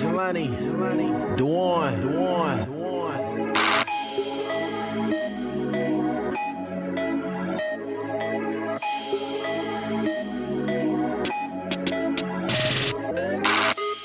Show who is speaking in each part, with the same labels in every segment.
Speaker 1: Jelani, Dwan.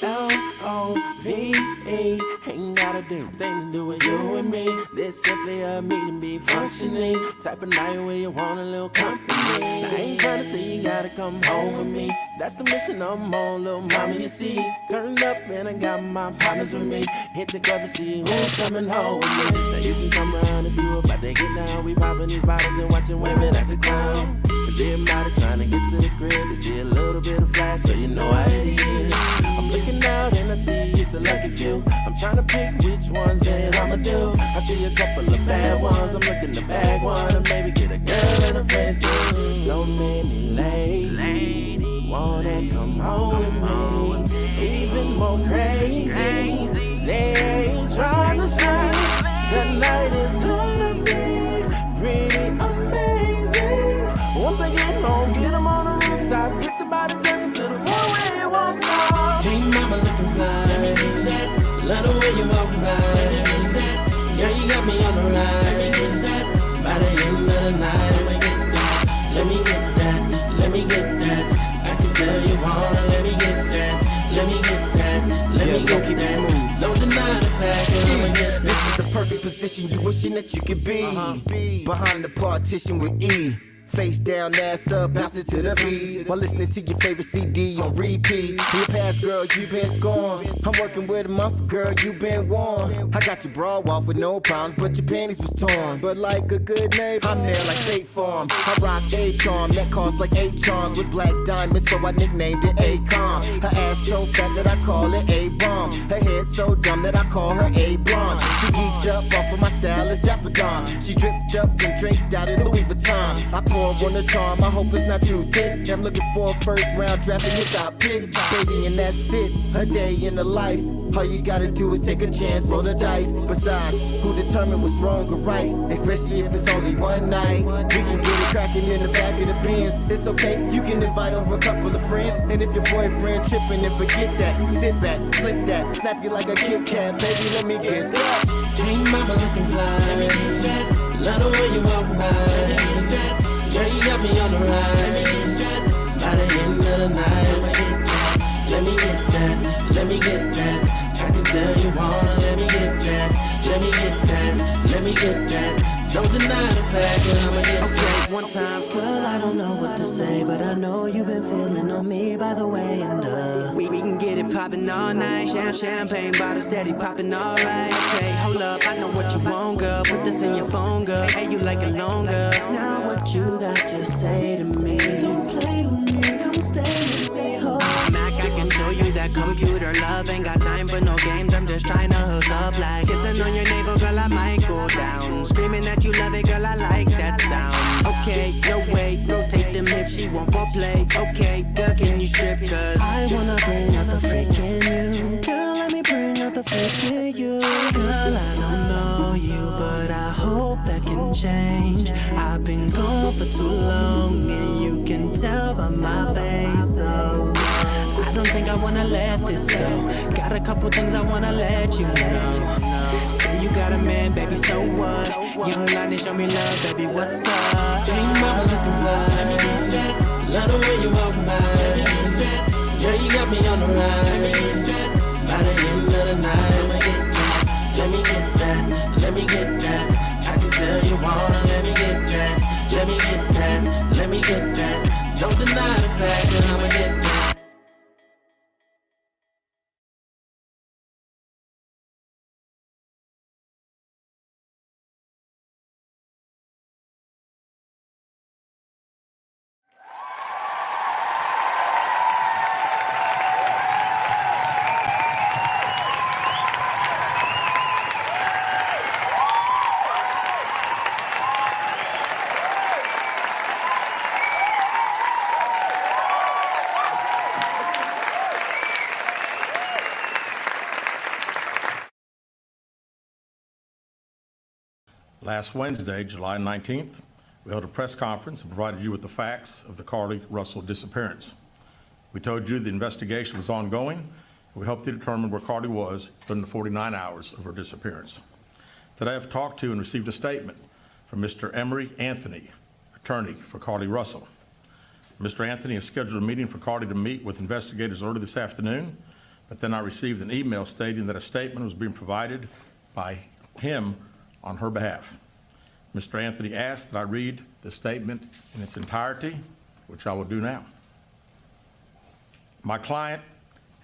Speaker 1: L-O-V-E, ain't got a damn thing to do with you and me. This simply a meeting be functioning. Type of night where you want a little company. Now, I ain't trying to say you gotta come home with me. That's the mission I'm on, little mama, you see. Turned up and I got my partners with me. Hit the club to see who's coming home with me. Now you can come around if you about to get down. We popping these bottles and watching women at the clown. Cause everybody trying to get to the crib to see a little bit of flash, so you know how it is. I'm looking out and I see it's a lucky few. I'm trying to pick which ones that I'ma do. I see a couple of bad ones, I'm looking to bag one, or maybe get a girl and a friend too. So many ladies wanna come home with me. Even more crazy, they ain't trying to say tonight is gonna be pretty amazing. Once I get home, get them on the rooftop, get the body turned to the point where it won't stop. Hey mama looking fly, let me get that. Love the way you walk by, let me get that. Girl, you got me on the ride, let me get that. By the end of the night, let me get that. Let me get that, let me get that. I can tell you wanna, let me get that. Let me get that, let me get that. Don't deny the fact that I'ma get that.
Speaker 2: This is the perfect position you wishing that you could be. Behind the partition with E. Face down, ass up, bouncing to the beat. While listening to your favorite CD on repeat. In your past, girl, you been scorned. I'm working with a monster, girl, you been warned. I got your bra off with no problems, but your panties was torn. But like a good neighbor, I'm there like State Farm. I rock A-charm, that costs like 8 charms. With black diamonds, so I nicknamed it A-com. Her ass so fat that I call it A-bomb. Her head so dumb that I call her A-blonde. She geeked up off of my stylist, Dapper Dawn. She dripped up and draped out in Louis Vuitton. I on the charm, I hope it's not too thick. I'm looking for a first round draft and it's our pick. Baby, and that's it, a day in the life. All you gotta do is take a chance, roll the dice. Besides, who determined what's wrong or right? Especially if it's only one night. We can get it cracking in the back of the Benz. It's okay, you can invite over a couple of friends. And if your boyfriend tripping, then forget that. Sit back, slip that, snap you like a Kit Kat. Baby, let me get that.
Speaker 1: Hey mama looking fly, let me get that. Love the way you walk by, let me get that. Girl, you got me on the ride, let me get that. By the end of the night, let me get that. Let me get that. I can tell you wanna, let me get that. Let me get that, let me get that. Don't deny the fact that I'ma get
Speaker 3: okay, one time, girl, I don't know what to say, but I know you've been feeling on me by the way, and we can get it poppin' all night. Champagne bottle steady poppin' alright. Okay, hold up, I know what you want, girl. Put this in your phone, girl. Hey, you like it longer. Now what you got to say to me? Don't play with me, come stay with me, hold Mac, I can show you that computer love. Ain't got time for no games, I'm just trying to hook up. Like kissing on your navel, girl, I might go down. Screaming that you love it, girl, I like that sound. Okay, no way, rotate the mix, she want foreplay. Okay, girl, can you strip? Cause I wanna bring out the freak in you. Girl, let me bring out the freak in you. Girl, I don't know you, but I hope that can change. I've been gone for too long, and you can tell by my face. So I don't think I wanna let this go. Got a couple things I wanna let you know. Say you got a man, baby, so what? Young Jelani, show me love, baby, what's up?
Speaker 1: Hey mama looking fly, let me get that. Love the way you walk by, let me get that. Girl, you got me on the ride, let me get that. By the end of the night, let me get that. Let me get that. I can tell you wanna, let me get that. Let me get that, let me get that. Don't deny the fact that I'ma get that.
Speaker 4: Last Wednesday, July 19th, We held a press conference and provided you with the facts of the Carlee Russell disappearance. We told you the investigation was ongoing. We helped you determine where Carlee was during the 49 hours of her disappearance. Today I've talked to and received a statement from Mr. Emery Anthony, attorney for Carlee Russell. Mr. Anthony has scheduled a meeting for Carlee to meet with investigators early this afternoon, but then I received an email stating that a statement was being provided by him on her behalf. Mr. Anthony asked that I read the statement in its entirety, which I will do now. My client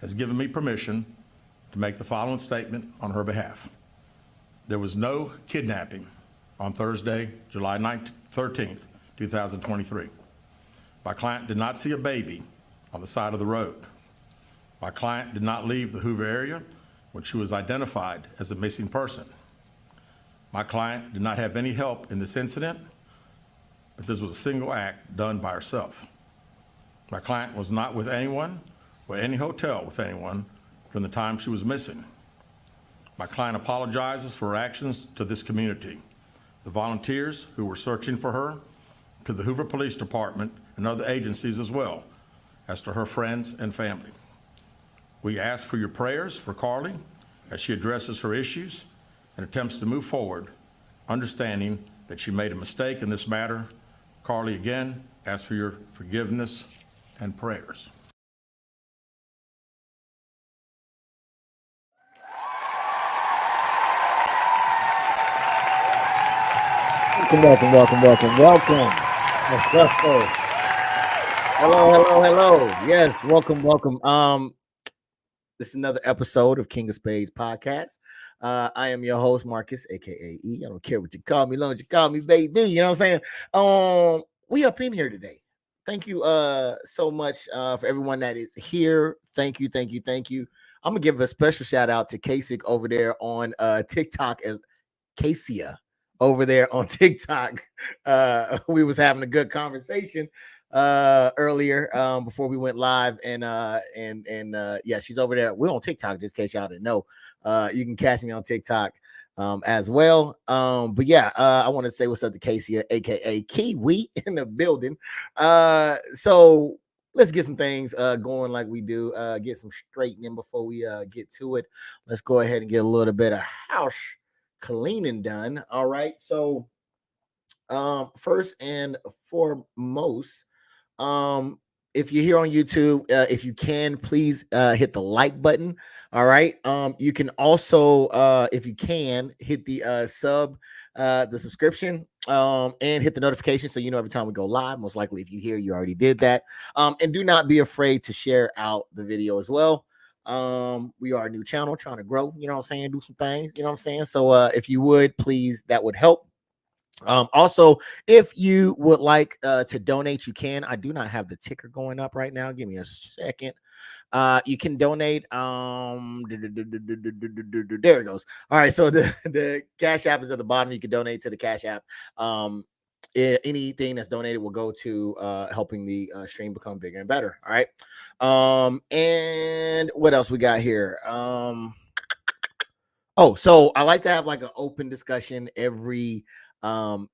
Speaker 4: has given me permission to make the following statement on her behalf. There was no kidnapping on Thursday, July 13th, 2023. My client did not see a baby on the side of the road. My client did not leave the Hoover area when she was identified as a missing person. My client did not have any help in this incident, but this was a single act done by herself. My client was not with anyone or any hotel with anyone during the time she was missing. My client apologizes for her actions to this community, the volunteers who were searching for her, to the Hoover Police Department and other agencies as well, as to her friends and family. We ask for your prayers for Carlee as she addresses her issues and attempts to move forward, understanding that she made a mistake in this matter. Carlee, again, ask for your forgiveness and prayers.
Speaker 2: Welcome. Let's go. Hello. Yes, welcome. This is another episode of King of Spades Podcast. I am your host, Marcus, aka E. I don't care what you call me, as long as you call me baby. You know what I'm saying? We up in here today. Thank you so much for everyone that is here. Thank you. I'm gonna give a special shout out to Kasich over there on TikTok as Kasia over there on TikTok. We was having a good conversation earlier before we went live, and yeah, she's over there. We're on TikTok, just in case y'all didn't know. You can catch me on TikTok as well. But yeah, I want to say what's up to Casey, aka Kiwi, in the building. So let's get some things going like we do. Get some straightening before we get to it. Let's go ahead and get a little bit of house cleaning done. All right. So first and foremost, if you're here on YouTube, if you can, please hit the like button. All right. You can also, if you can, hit the the subscription, and hit the notification so you know every time we go live. Most likely, if you hear, you already did that. And do not be afraid to share out the video as well. We are a new channel trying to grow, you know what I'm saying, do some things, you know what I'm saying. So if you would, please, that would help. Also, if you would like to donate, you can. I do not have the ticker going up right now. Give me a second. You can donate. There it goes. All right, so the Cash App is at the bottom. You can donate to the Cash App. Anything that's donated will go to helping the stream become bigger and better. All right. And what else we got here? So I like to have like an open discussion every end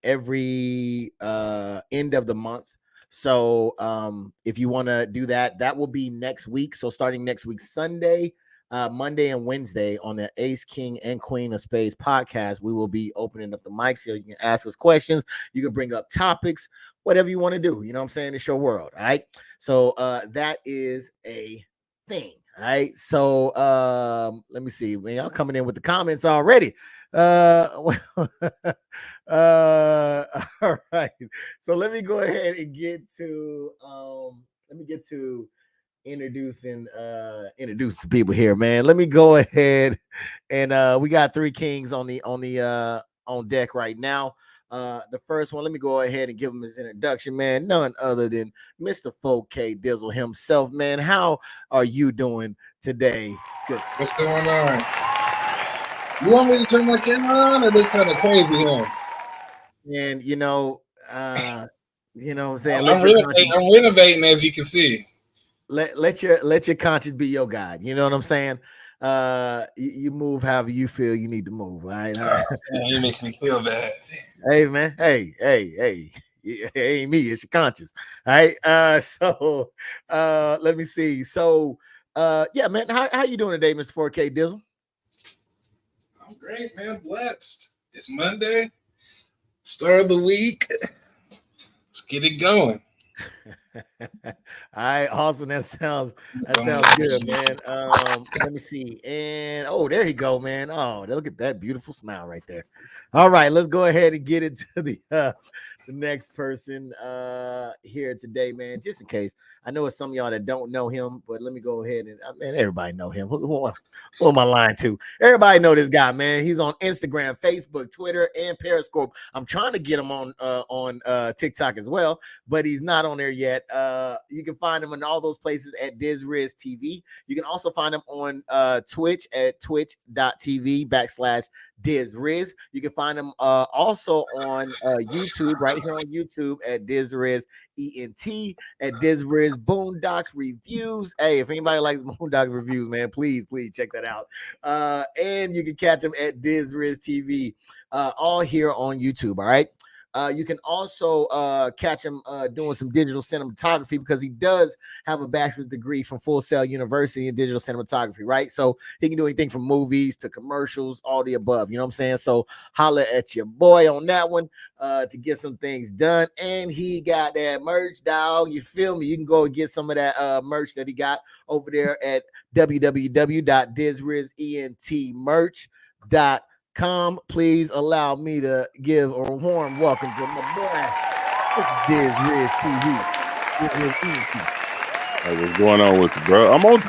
Speaker 2: of the month. So if you want to do that, that will be next week. So starting next week, Sunday, Monday, and Wednesday on the Ace, King, and Queen of Spades podcast, we will be opening up the mic so you can ask us questions. You can bring up topics, whatever you want to do. You know what I'm saying? It's your world. All right. So that is a thing. All right. So let me see. Man, y'all coming in with the comments already. All right. So let me go ahead and get to introducing people here, man. Let me go ahead and we got three kings on deck right now. The first one, let me go ahead and give him his introduction, man. None other than Mr. Folk K Dizzle himself, man. How are you doing today? Good.
Speaker 5: What's going on? You want me to turn my camera on, or they kind of crazy here?
Speaker 2: And you know what I'm saying.
Speaker 5: I'm renovating, as you can see.
Speaker 2: Let your conscience be your guide. You know what I'm saying? You move however you feel you need to move. All right.
Speaker 5: Man, you make me feel bad.
Speaker 2: Hey, man. Hey.
Speaker 6: it ain't me, it's your conscience. All right. So let me see. So yeah, man, how you doing today, Mr. 4K Dizzle?
Speaker 5: I'm great, man. Blessed. It's Monday. Start of the week. Let's get it going.
Speaker 6: All right, awesome. That sounds good, man. Let me see. And there you go, man. Oh, look at that beautiful smile right there. All right, let's go ahead and get into the next person here today, man. Just in case, I know it's some of y'all that don't know him, but let me go ahead and man, everybody know him. Who am I lying to? Everybody know this guy, man. He's on Instagram, Facebook, Twitter, and Periscope. I'm trying to get him on TikTok as well, but he's not on there yet. You can find him in all those places at DizRiz TV. You can also find him on Twitch at twitch.tv/DizRiz. You can find him also on YouTube, right here on YouTube at DizRiz ENT, at DizRiz Boondocks Reviews. Hey, if anybody likes Boondocks Reviews, man, please check that out. And you can catch him at DizRiz TV, all here on YouTube. All right. You can also catch him doing some digital cinematography because he does have a bachelor's degree from Full Sail University in digital cinematography, right? So he can do anything from movies to commercials, all the above. You know what I'm saying? So holla at your boy on that one to get some things done. And he got that merch, dog. You feel me? You can go and get some of that merch that he got over there at www.dizrizentmerch.com. Please allow me to give a warm welcome to my boy, DizRiz TV.
Speaker 7: Hey, what's going on with you, bro? I'm on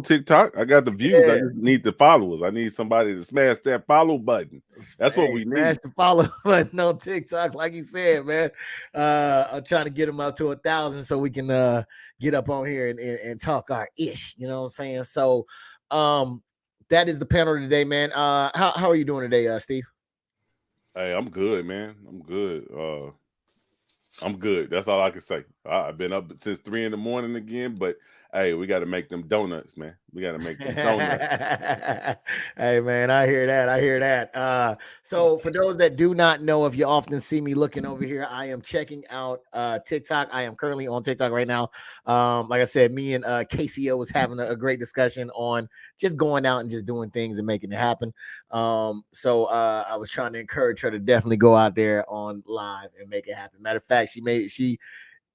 Speaker 7: TikTok. I got the views. Yeah. I just need the followers. I need somebody to smash that follow button. That's what we need.
Speaker 6: Smash the follow button on TikTok, like you said, man. I'm trying to get them up to 1,000 so we can get up on here and talk our ish. You know what I'm saying? So, that is the panel today, man. How are you doing today, Steve?
Speaker 7: Hey, I'm good, man. I'm good. I'm good. That's all I can say. I've been up since 3 a.m. again, but hey, we got to make them donuts, man. We got to make them donuts.
Speaker 6: Hey, man, I hear that. So for those that do not know, if you often see me looking over here, I am checking out TikTok. I am currently on TikTok right now. Like I said, me and KCO was having a great discussion on just going out and just doing things and making it happen. So I was trying to encourage her to definitely go out there on live and make it happen. Matter of fact, she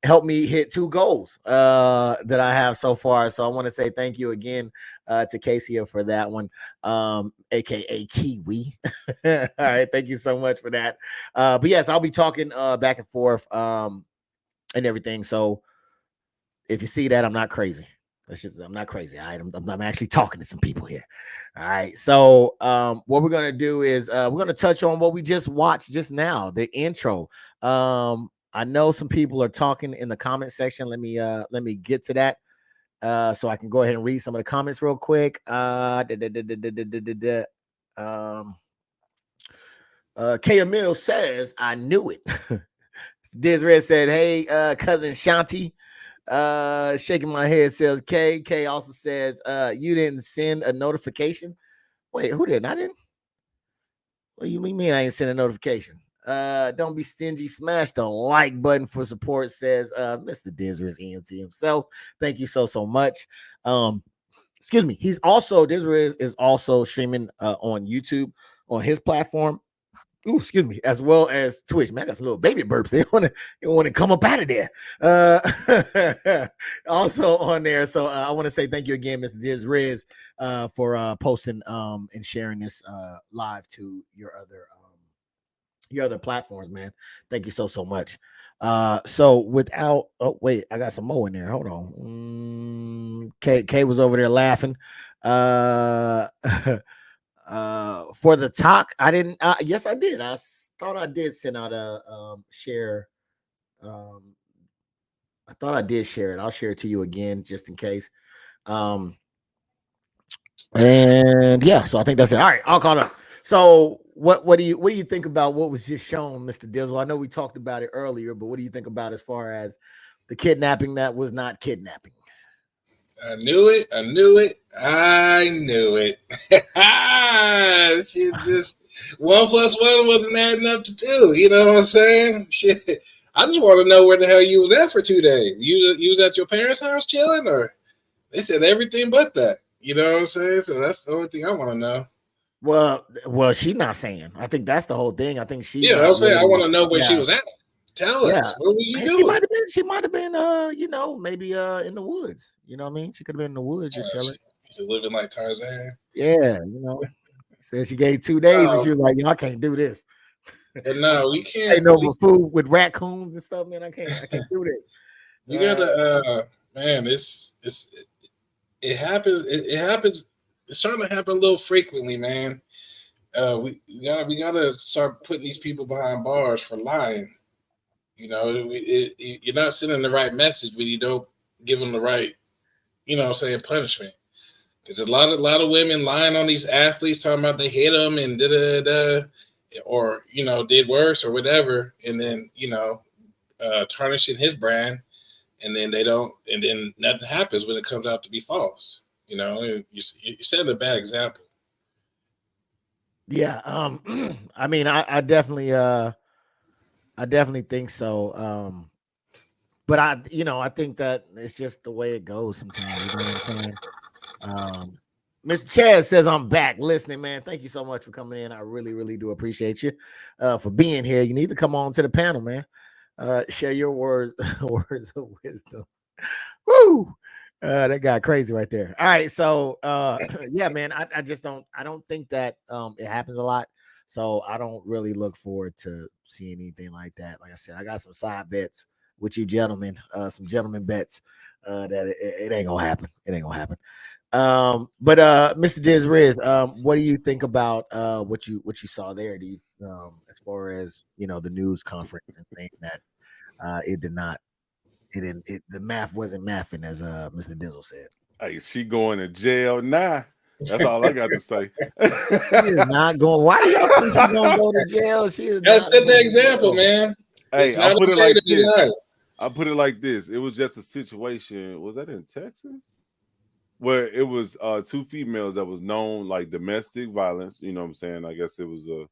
Speaker 6: helped me hit 2 goals that I have so far. So I want to say thank you again to Casey for that one, aka Kiwi. All right, thank you so much for that. But yes, I'll be talking back and forth and everything. So if you see that, I'm not crazy. I'm not crazy. I'm actually talking to some people here. All right. So what we're gonna do is we're gonna touch on what we just watched just now, the intro. I know some people are talking in the comment section. Let me get to that so I can go ahead and read some of the comments real quick. K. Emil says, I knew it. DizRiz said, hey, cousin Shanti. Shaking my head says K. K also says, you didn't send a notification. Wait, who didn't? I didn't. What do you mean I ain't send a notification? Don't be stingy. Smash the like button for support, says Mr. DizRiz EMT himself. Thank you so much. Excuse me. DizRiz is also streaming on YouTube on his platform. Ooh, excuse me, as well as Twitch. Man, I got some little baby burps. They want to come up out of there. Also on there. So I want to say thank you again, Mr. DizRiz, for posting and sharing this live to your other platforms, man. Thank you so much. So without wait, I got some more in there. Hold on. K was over there laughing. For the talk, I didn't. Yes, I did. I thought I did send out a share. I thought I did share it. I'll share it to you again just in case. And yeah, so I think that's it. All right, I'll call up. So what do you think about what was just shown, Mr. Dizzle? I know we talked about it earlier, but what do you think about as far as the kidnapping that was not kidnapping?
Speaker 5: I knew it. Shit, just 1 + 1 wasn't adding up to 2. You know what I'm saying? Shit. I just want to know where the hell you was at for 2 days. You was at your parents' house chilling, or they said everything but that. You know what I'm saying? So that's the only thing I want to know.
Speaker 6: Well, she's not saying. I think that's the whole thing. I think she's
Speaker 5: Yeah,
Speaker 6: not
Speaker 5: I'm saying I
Speaker 6: really,
Speaker 5: want to know where she was at. Tell us. What was you
Speaker 6: Man,
Speaker 5: doing?
Speaker 6: she might have been maybe in the woods. You know what I mean? She could have been in the woods just chilling.
Speaker 5: She living like Tarzan.
Speaker 6: Yeah, Said she gave 2 days and she was like, I can't do this.
Speaker 5: But no, we can't.
Speaker 6: Ain't no food with raccoons and stuff, man. I can't do this.
Speaker 5: We gotta man, it happens. It happens. It's starting to happen a little frequently, man. We gotta start putting these people behind bars for lying. You're not sending the right message when you don't give them the right, punishment. There's a lot of women lying on these athletes, talking about they hit them and or did worse or whatever, and then tarnishing his brand, and then they don't, and then nothing happens when it comes out to be false. You set a bad example.
Speaker 6: Yeah, I mean, I definitely think so. But I think that it's just the way it goes sometimes. You know what I'm saying? Mr. Chaz says I'm back listening, man. Thank you so much for coming in. I really, really do appreciate you for being here. You need to come on to the panel, man. Share your words of wisdom. Woo! That got crazy right there. All right, so yeah, man. I don't think that it happens a lot. So I don't really look forward to seeing anything like that. Like I said, I got some side bets with you gentlemen, some gentleman bets that it ain't gonna happen. It ain't gonna happen. But Mr. Diz Riz, what do you think about what you saw there? Do you as far as the news conference and saying that the math wasn't mathing, as Mr. Dizzle said.
Speaker 7: Hey, she going to jail now. That's all I got to say.
Speaker 6: She is not going. Why do y'all think she's gonna go to jail? She is.
Speaker 5: Gotta set the example, man.
Speaker 7: Hey, I put it like this. I put it like this. It was just a situation. Was that in Texas? Where it was 2 females that was known like domestic violence. You know what I'm saying? I guess it was a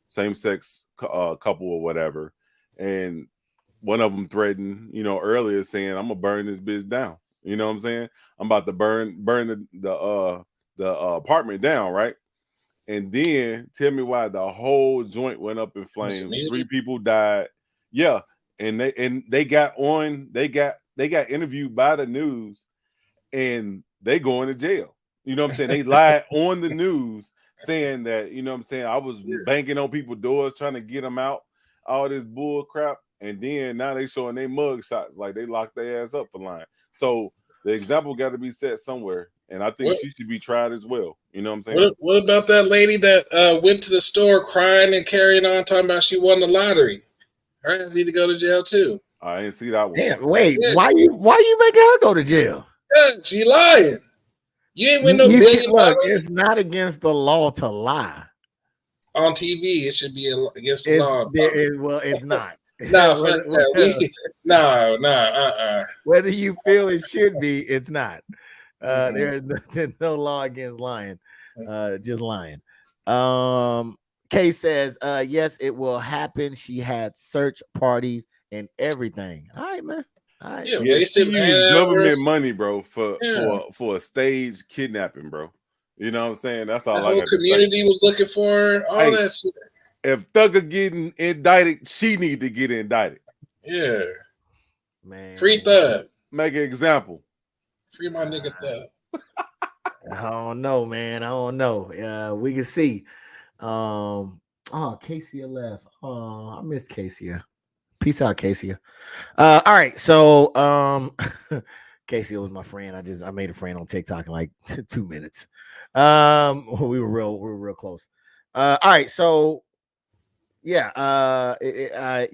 Speaker 7: same-sex couple or whatever. And one of them threatened, earlier saying, I'm gonna burn this bitch down. You know what I'm saying? I'm about to burn the apartment down, right? And then tell me why the whole joint went up in flames. 3 people died. Yeah. And they got interviewed by the news, and they going to jail. You know what I'm saying? They lied on the news saying that, I was banking on people's doors trying to get them out, all this bull crap. And then now they showing their mug shots like they locked their ass up for lying. So the example got to be set somewhere. And I think she should be tried as well. You know what I'm saying?
Speaker 5: What about that lady that went to the store crying and carrying on, talking about she won the lottery? Her ass need to go to jail too.
Speaker 7: I didn't see that one.
Speaker 6: Damn, wait, why you making her go to jail?
Speaker 5: Yeah, she lying. You ain't win no $1 billion.
Speaker 6: It's not against the law to lie.
Speaker 5: On TV, it should be against the law.
Speaker 6: It's not.
Speaker 5: No.
Speaker 6: Whether you feel it should be, it's not. There's no law against lying. Just lying. Kay says, yes, it will happen. She had search parties and everything. All right, man. All right.
Speaker 5: Yeah,
Speaker 7: she used government money, bro, for a staged kidnapping, bro. You know what I'm saying? That's all. The whole
Speaker 5: community was looking for her, all that shit.
Speaker 7: If Thugger getting indicted, she need to get indicted.
Speaker 5: Yeah,
Speaker 6: man.
Speaker 5: Free Thug.
Speaker 7: Make an example.
Speaker 5: Free my nigga Thug.
Speaker 6: I don't know, man. I don't know. We can see. Casey left. Oh, I missed Casey. Peace out, Casey. All right, so Casey was my friend. I made a friend on TikTok in like 2 minutes. We were real close. All right, so yeah, I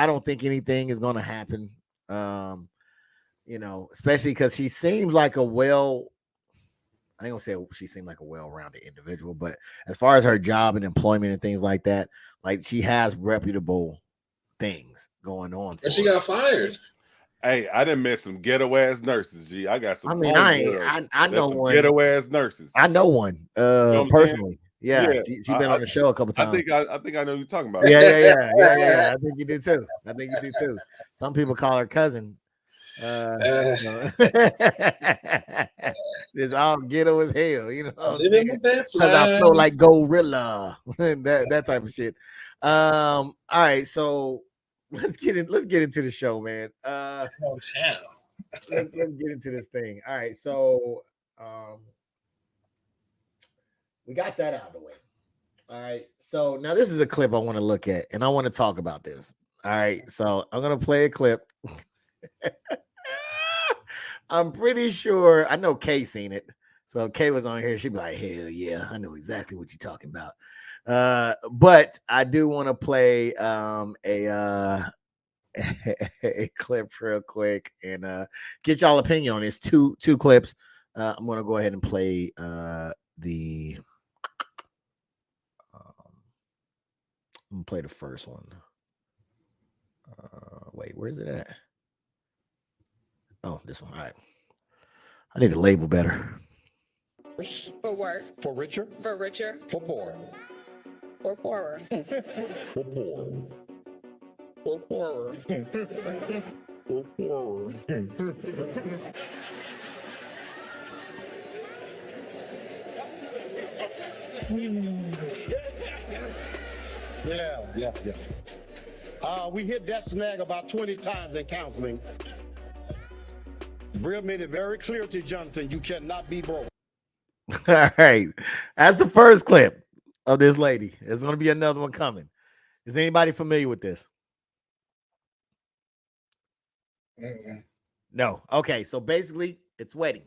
Speaker 6: don't think anything is gonna happen. Especially because she seems like I ain't gonna say she seemed like a well-rounded individual, but as far as her job and employment and things like that, like she has reputable things going on.
Speaker 5: And she got fired.
Speaker 7: Hey, I done met some ghetto ass nurses. I got some.
Speaker 6: I mean, I know one
Speaker 7: ghetto ass nurses.
Speaker 6: I know one personally. Yeah, she been on the show a couple times.
Speaker 7: I think I know who you're talking about.
Speaker 6: Yeah. I think you do too. Some people call her cousin. No. It's all ghetto as hell, you know what I'm saying? Because I flow like gorilla, that type of shit. All right, so let's get into the show, man.
Speaker 5: Hometown.
Speaker 6: Let's get into this thing. All right, so we got that out of the way. All right, so now this is a clip I want to look at, and I want to talk about this. All right, so I'm gonna play a clip. I'm pretty sure I know Kay seen it. So Kay was on here. She'd be like, hell yeah, I know exactly what you're talking about. But I do want to play a clip real quick and get y'all opinion on this. Two clips. I'm gonna go ahead and play the I'm gonna play the first one. Wait, where's it at? Oh, this one. All right. I need to label better.
Speaker 8: For work.
Speaker 9: For richer.
Speaker 8: For richer.
Speaker 9: For poor.
Speaker 8: Or poorer.
Speaker 9: For poor. For poorer. For poorer. Yeah. We hit that snag about 20 times in counseling. Brill made it very clear to Jonathan, you cannot be broke.
Speaker 6: All right. That's the first clip of this lady. There's going to be another one coming. Is anybody familiar with this? No. Okay. So basically, it's wedding.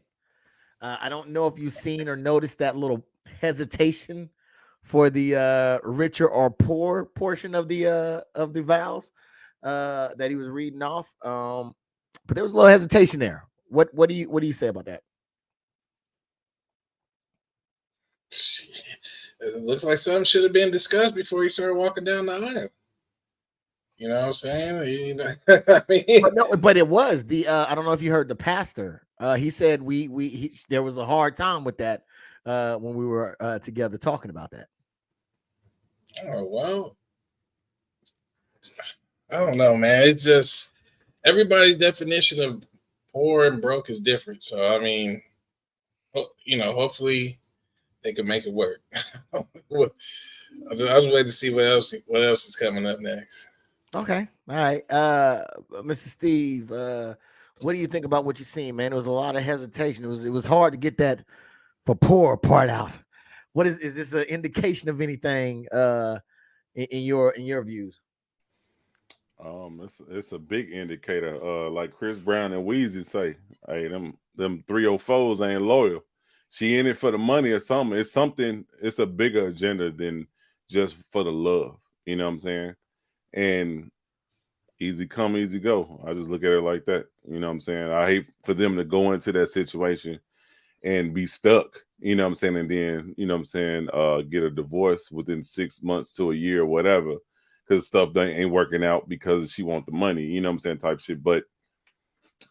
Speaker 6: I don't know if you've seen or noticed that little hesitation for the richer or poor portion of the vows that he was reading off. But there was a little hesitation there. What do you say about that?
Speaker 5: It looks like something should have been discussed before he started walking down the aisle. You know what I'm saying? I mean,
Speaker 6: but it was the I don't know if you heard the pastor. He said there was a hard time with that when we were together talking about that.
Speaker 5: Oh well, I don't know, man. It's just everybody's definition of poor and broke is different. So I mean, hopefully they can make it work. I was waiting to see what else is coming up next.
Speaker 6: Okay, all right, Mr. Steve, what do you think about what you've seen, man? There was a lot of hesitation. It was hard to get that for poor part out. What is this an indication of anything in your views?
Speaker 7: It's a big indicator. Like Chris Brown and Weezy say, hey, them 304s ain't loyal. She in it for the money or something. It's something. It's a bigger agenda than just for the love. You know what I'm saying? And easy come, easy go. I just look at it like that. You know what I'm saying? I hate for them to go into that situation and be stuck. You know what I'm saying? And then, you know what I'm saying, get a divorce within 6 months to a year or whatever, because stuff ain't working out because she want the money, you know what I'm saying, type shit. But,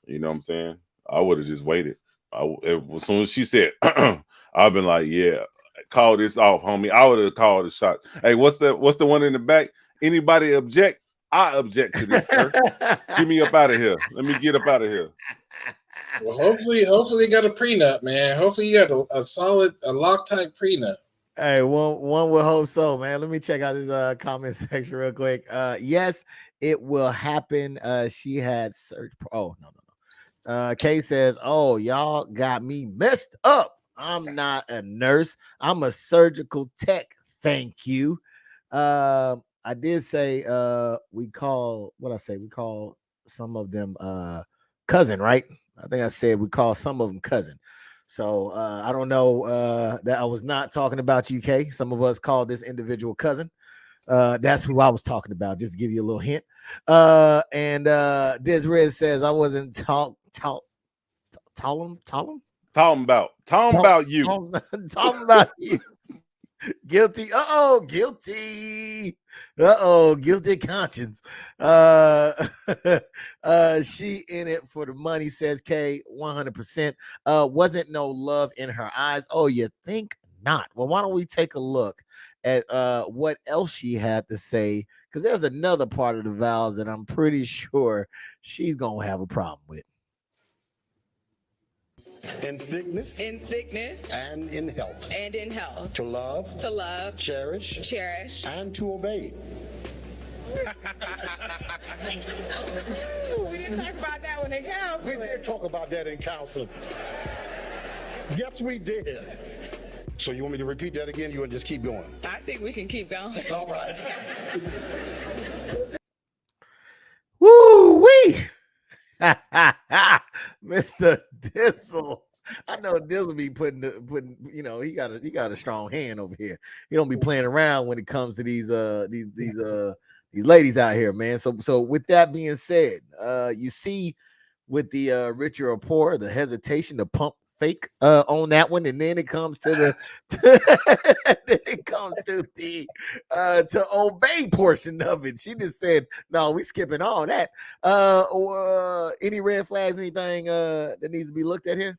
Speaker 7: you know what I'm saying, I would have just waited. As soon as she said, I've been like, yeah, call this off, homie. I would have called the shot. Hey, what's the one in the back? Anybody object? I object to this, sir. Get me up out of here. Let me get up out of here.
Speaker 5: Well, hopefully you got a prenup, man. Hopefully you got a solid, Loctite prenup.
Speaker 6: Hey, one would hope so, man. Let me check out this comment section real quick. Yes, it will happen. She had search. Oh, no. Kay says, oh, y'all got me messed up. I'm not a nurse. I'm a surgical tech. Thank you. I did say we call some of them cousin, right? I think I said we call some of them cousin. So I don't know that I was not talking about UK. Some of us call this individual cousin. That's who I was talking about, just to give you a little hint. And Desiree says I wasn't talking
Speaker 7: about you.
Speaker 6: Talking about you. Guilty. Guilty. Guilty conscience. She in it for the money, says K. 100%. Wasn't no love in her eyes. Oh, you think not. Well, why don't we take a look at what else she had to say? Because there's another part of the vows that I'm pretty sure she's gonna have a problem with.
Speaker 9: In sickness
Speaker 8: In sickness
Speaker 9: and in health.
Speaker 8: and in health.
Speaker 9: To love,
Speaker 8: To love,
Speaker 9: cherish,
Speaker 8: cherish.
Speaker 9: and to obey.
Speaker 8: We didn't talk about that one in
Speaker 9: We
Speaker 8: counseling.
Speaker 9: did talk about that in counseling. Yes, we did. So you want me to repeat that again? You want to just keep going?
Speaker 8: I think we can keep going.
Speaker 9: All right.
Speaker 6: Woo wee, Mr. Dizzle. I know Dizzle be putting, you know, he got a strong hand over here. He don't be playing around when it comes to these ladies out here, man. So with that being said, you see with the richer or poor, the hesitation to pump fake on that one, and then it comes to the to obey portion of it. She just said, no, we skipping all that. Any red flags, anything that needs to be looked at here?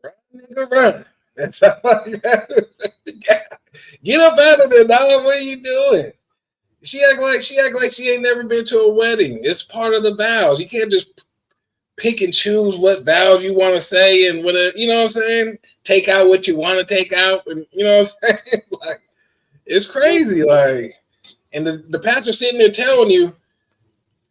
Speaker 5: Run, nigga, run. That's all I got. Get up out of there, dog. What are you doing? She act like she ain't never been to a wedding. It's part of the vows. You can't just pick and choose what vows you want to say and what you know what I'm saying. Take out what you want to take out, and you know what I'm saying. Like, it's crazy. Like, and the pastor sitting there telling you,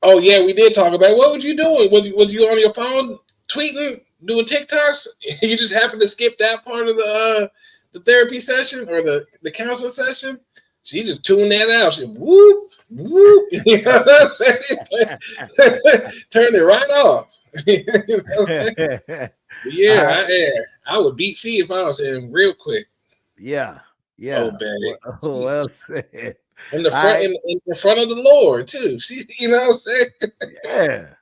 Speaker 5: "Oh yeah, we did talk about it. What was you doing? Was you on your phone tweeting, doing TikToks? You just happened to skip that part of the therapy session or the counseling session." She just tuned that out. She whoop, whoop. You know what I'm saying? Turned it right off. You know what I'm saying? Yeah, I would beat feet if I was him real quick.
Speaker 6: Yeah.
Speaker 5: Oh, baby.
Speaker 6: Well said.
Speaker 5: In the front of the Lord, too. She, you know what I'm saying?
Speaker 6: Yeah,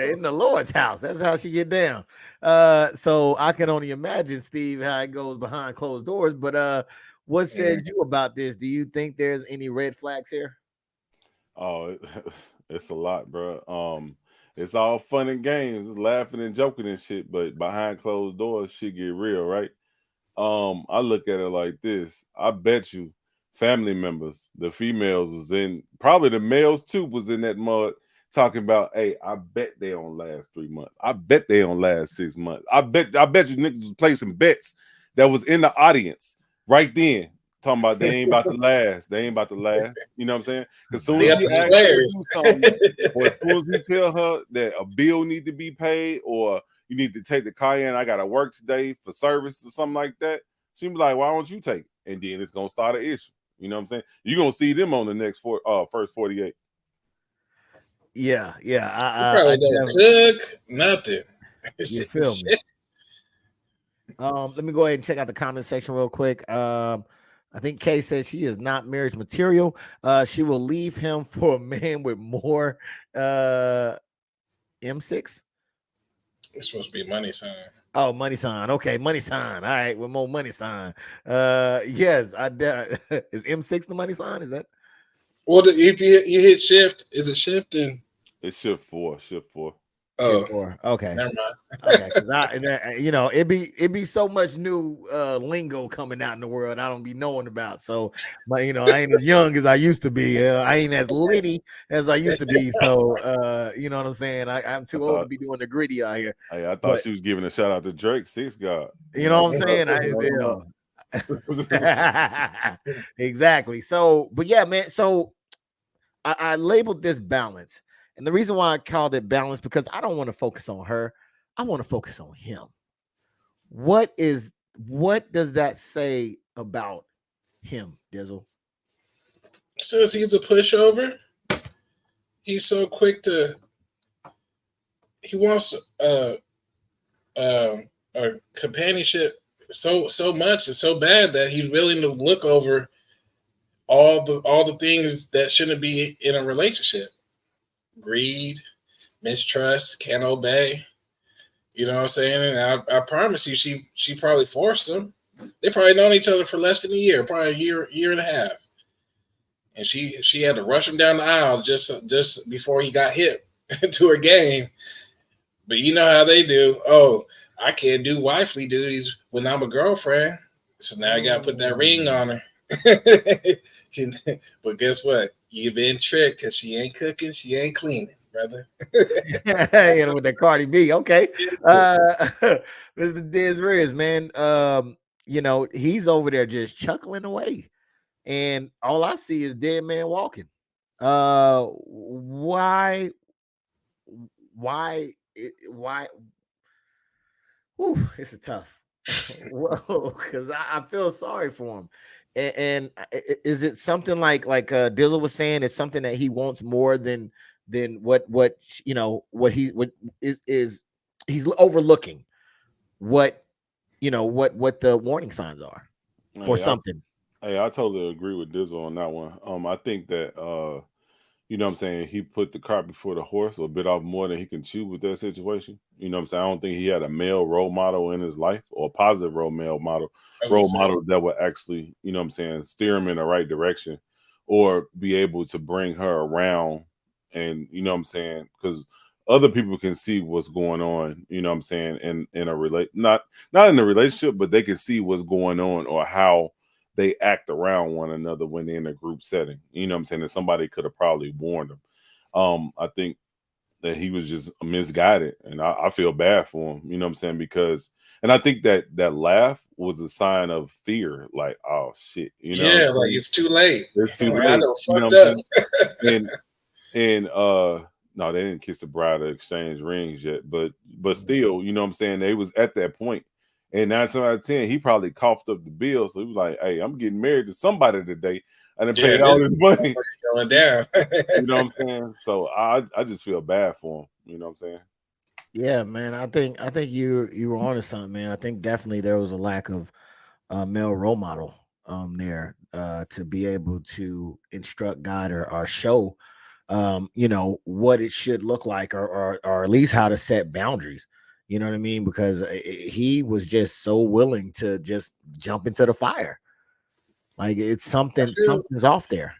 Speaker 6: in the Lord's house. That's how she get down. So I can only imagine, Steve, how it goes behind closed doors. But what says you about this? Do you think there's any red flags here?
Speaker 7: Oh, it's a lot, bro. It's all fun and games, laughing and joking and shit, but behind closed doors, shit get real, right? I look at it like this. I bet you family members, the females was in, probably the males too, was in that mud talking about, hey, I bet they don't last 3 months. I bet they don't last 6 months. I bet you niggas was placing bets that was in the audience right then. Talking about they ain't about to last. They ain't about to last. You know what I'm saying? Because soon as you ask her to do something, or as soon as you tell her that a bill need to be paid, or you need to take the car in, I gotta work today for service or something like that, she be like, why don't you take it? And then it's gonna start an issue. You know what I'm saying? You're gonna see them on the next first 48.
Speaker 6: Yeah.
Speaker 5: I probably don't cook nothing.
Speaker 6: You feel me? Let me go ahead and check out the comment section real quick. I think Kay says she is not marriage material. She will leave him for a man with more M6.
Speaker 5: It's supposed to be money sign.
Speaker 6: Oh, money sign. Okay, money sign. All right, with more money sign. Yes, is M6 the money sign? Is that?
Speaker 5: Well, if you hit shift, is it shift and
Speaker 7: it's shift 4.
Speaker 6: Oh, okay.
Speaker 5: Never mind.
Speaker 6: Okay, you know, it be so much new lingo coming out in the world I don't be knowing about. So, but you know, I ain't as young as I used to be. I ain't as litty as I used to be. So, you know what I'm saying? I'm too old to be doing the gritty out here.
Speaker 7: Hey, I thought she was giving a shout out to Drake, 6 God.
Speaker 6: You know what I'm saying? Exactly. So, but yeah, man. So I labeled this balance. And the reason why I called it balance, because I don't want to focus on her. I want to focus on him. What does that say about him, Dizzle?
Speaker 5: Says he's a pushover. He's so quick to. He wants a companionship so much and so bad that he's willing to look over all the things that shouldn't be in a relationship. Greed, mistrust, can't obey. You know what I'm saying? And I promise you, she probably forced him. They probably known each other for less than a year, probably a year and a half. And she had to rush him down the aisle just before he got hit to her game. But you know how they do. Oh, I can't do wifely duties when I'm a girlfriend. So now I gotta put that ring on her. But guess what? You've been tricked because she ain't cooking, she ain't cleaning, brother.
Speaker 6: With the Cardi B. Okay. Mr. Diz Riz, man. He's over there just chuckling away. And all I see is dead man walking. Why? Whew, this is tough. Whoa, because I feel sorry for him. And is it something like Dizzle was saying? It's something that he wants more than what is he's overlooking what what the warning signs are for something.
Speaker 7: I totally agree with Dizzle on that one. I think that you know what I'm saying, he put the cart before the horse, or bit off more than he can chew with that situation. You know what I'm saying? I don't think he had a male role model in his life, or a positive role model that would actually, you know what I'm saying, steer him in the right direction, or be able to bring her around. And you know what I'm saying, because other people can see what's going on, you know what I'm saying, in a not in a relationship, but they can see what's going on, or how they act around one another when they're in a group setting. You know what I'm saying? That somebody could have probably warned them. I think that he was just misguided, and I feel bad for him. You know what I'm saying? Because, and I think that laugh was a sign of fear. Like, oh shit, you know?
Speaker 5: Yeah, like it's too late.
Speaker 7: It's too
Speaker 5: Like,
Speaker 7: late.
Speaker 5: I done
Speaker 7: You know
Speaker 5: fucked
Speaker 7: what I'm
Speaker 5: up.
Speaker 7: and no, they didn't kiss the bride or exchange rings yet, but still, you know what I'm saying, they was at that point. And 9 times out of 10, he probably coughed up the bill. So he was like, hey, I'm getting married to somebody today. I done paid all this money.
Speaker 5: Going down.
Speaker 7: You know what I'm saying? So I just feel bad for him. You know what I'm saying?
Speaker 6: Yeah, man. I think you were onto something, man. I think definitely there was a lack of male role model there to be able to instruct, guide, or show what it should look like, or at least how to set boundaries. You know what I mean? Because he was just so willing to just jump into the fire. Like it's something's off there.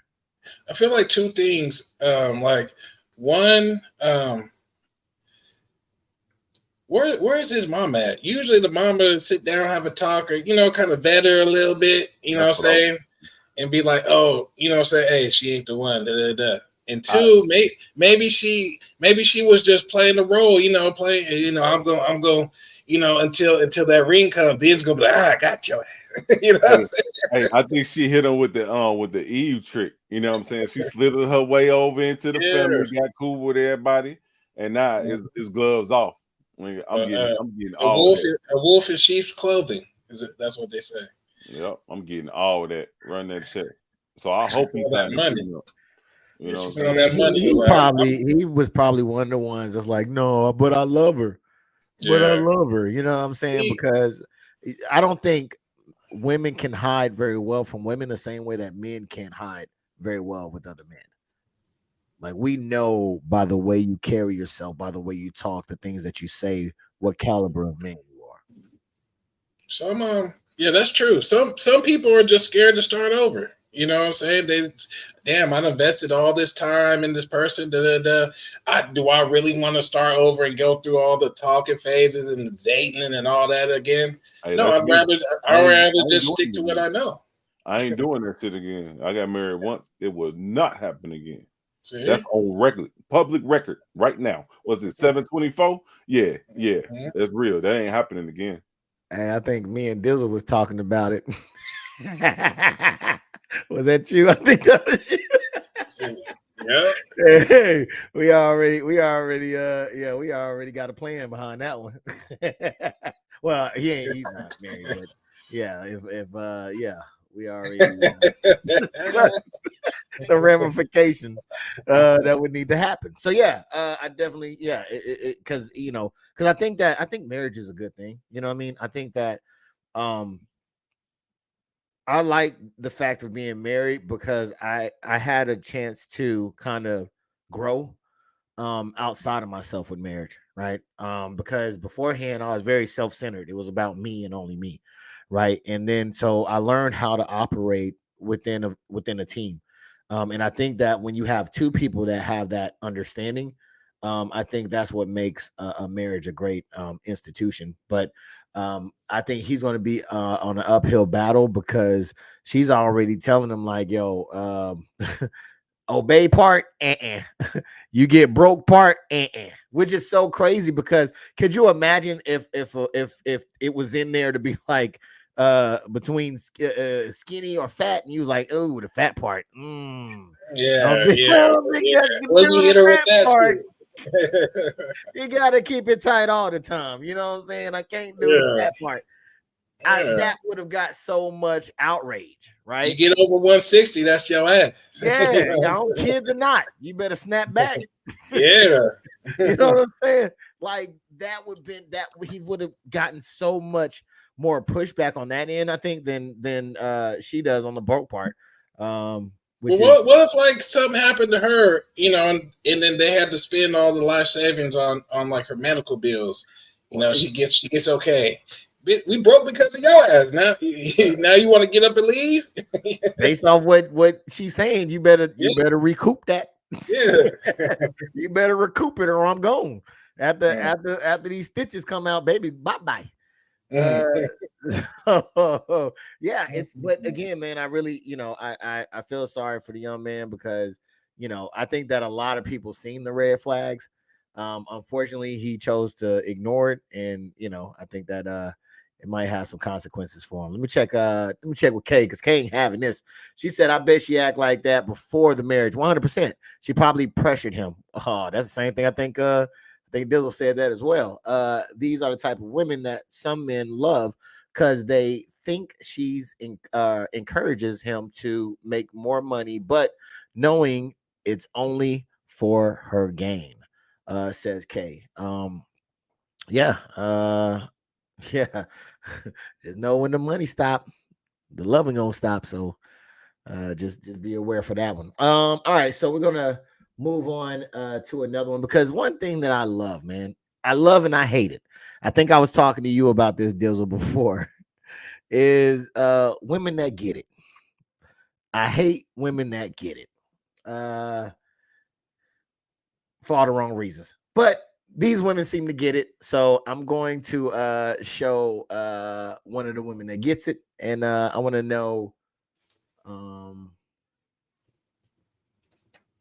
Speaker 5: I feel like two things. Like one, where is his mom at? Usually the mama sit down, have a talk, or kind of vet her a little bit, you know what I'm saying? And be like, oh, say, hey, she ain't the one, da da da. And two, maybe she was just playing the role, playing, I'm going, until that ring comes, then it's gonna be like, I got your ass. You know what I'm saying?
Speaker 7: Hey, I think she hit him with the Eve trick. You know what I'm saying? She slithered her way over into the family, got cool with everybody, and now it's gloves off. I'm getting all that.
Speaker 5: A wolf in sheep's clothing. That's what they say.
Speaker 7: Yep, I'm getting all that. Run that check. So I hope he finds money.
Speaker 5: You know, that money.
Speaker 6: He was probably one of the ones that's like, no, but I love her. But I love her. You know what I'm saying? Because I don't think women can hide very well from women the same way that men can't hide very well with other men. Like we know by the way you carry yourself, by the way you talk, the things that you say, what caliber of man you are.
Speaker 5: Yeah, that's true. Some people are just scared to start over. You know what I'm saying? I've invested all this time in this person. Do I really want to start over and go through all the talking phases and the dating and all that again?
Speaker 7: Hey,
Speaker 5: no, I'd rather just stick to what I know.
Speaker 7: I ain't doing that shit again. I got married once. It will not happen again.
Speaker 5: See?
Speaker 7: That's on record, public record right now. Was it 724? Yeah.
Speaker 5: Mm-hmm.
Speaker 7: That's real. That ain't happening again.
Speaker 6: And I think me and Dizzle was talking about it. Was that you? I think that was you.
Speaker 5: Yeah.
Speaker 6: Hey, we already got a plan behind that one. Well, he's not married, but yeah, we already discussed the ramifications that would need to happen. So I definitely because I think marriage is a good thing. You know what I mean? I think that I like the fact of being married because I had a chance to kind of grow outside of myself with marriage, right? Because beforehand I was very self-centered. It was about me and only me, right? And then so I learned how to operate within a team. And I think that when you have two people that have that understanding, I think that's what makes a marriage a great institution. But I think he's going to be on an uphill battle because she's already telling him like, yo, obey part, you get broke part, which is so crazy because could you imagine if it was in there to be like between skinny or fat, and you was like, oh, the fat part.
Speaker 5: Yeah.
Speaker 6: Let
Speaker 5: me hit her with that
Speaker 6: part. You gotta keep it tight all the time. You know what I'm saying? I can't do the fat part. That would have got so much outrage, right?
Speaker 5: You get over 160, that's your ass.
Speaker 6: Yeah, y'all kids or not, you better snap back.
Speaker 5: Yeah.
Speaker 6: You know what I'm saying? Like that would been that he would have gotten so much more pushback on that end, I think, than she does on the broke part. What
Speaker 5: if like something happened to her, and then they had to spend all the life savings on like her medical bills? She gets okay. We broke because of your ass. Now you want to get up and leave?
Speaker 6: Based off what she's saying, you better recoup that.
Speaker 5: Yeah.
Speaker 6: You better recoup it or I'm gone. After these stitches come out, baby, bye. Yeah, but again, man, I really, I feel sorry for the young man because, I think that a lot of people seen the red flags. Unfortunately, he chose to ignore it, and I think that it might have some consequences for him. Let me check with Kay, because Kay ain't having this. She said, I bet she act like that before the marriage. 100%. She probably pressured him. Oh, that's the same thing. I think Dizzle said that as well. These are the type of women that some men love because they think she's encourages him to make more money, but knowing it's only for her gain, says Kay. Yeah. Just know when the money stop, the loving gonna stop. So just be aware for that one. All right, so we're gonna move on to another one, because one thing that I love, man, I love and I hate it. I think I was talking to you about this, Dizzle, before, is women that get it. I hate women that get it for all the wrong reasons, but these women seem to get it. So I'm going to show one of the women that gets it, and I want to know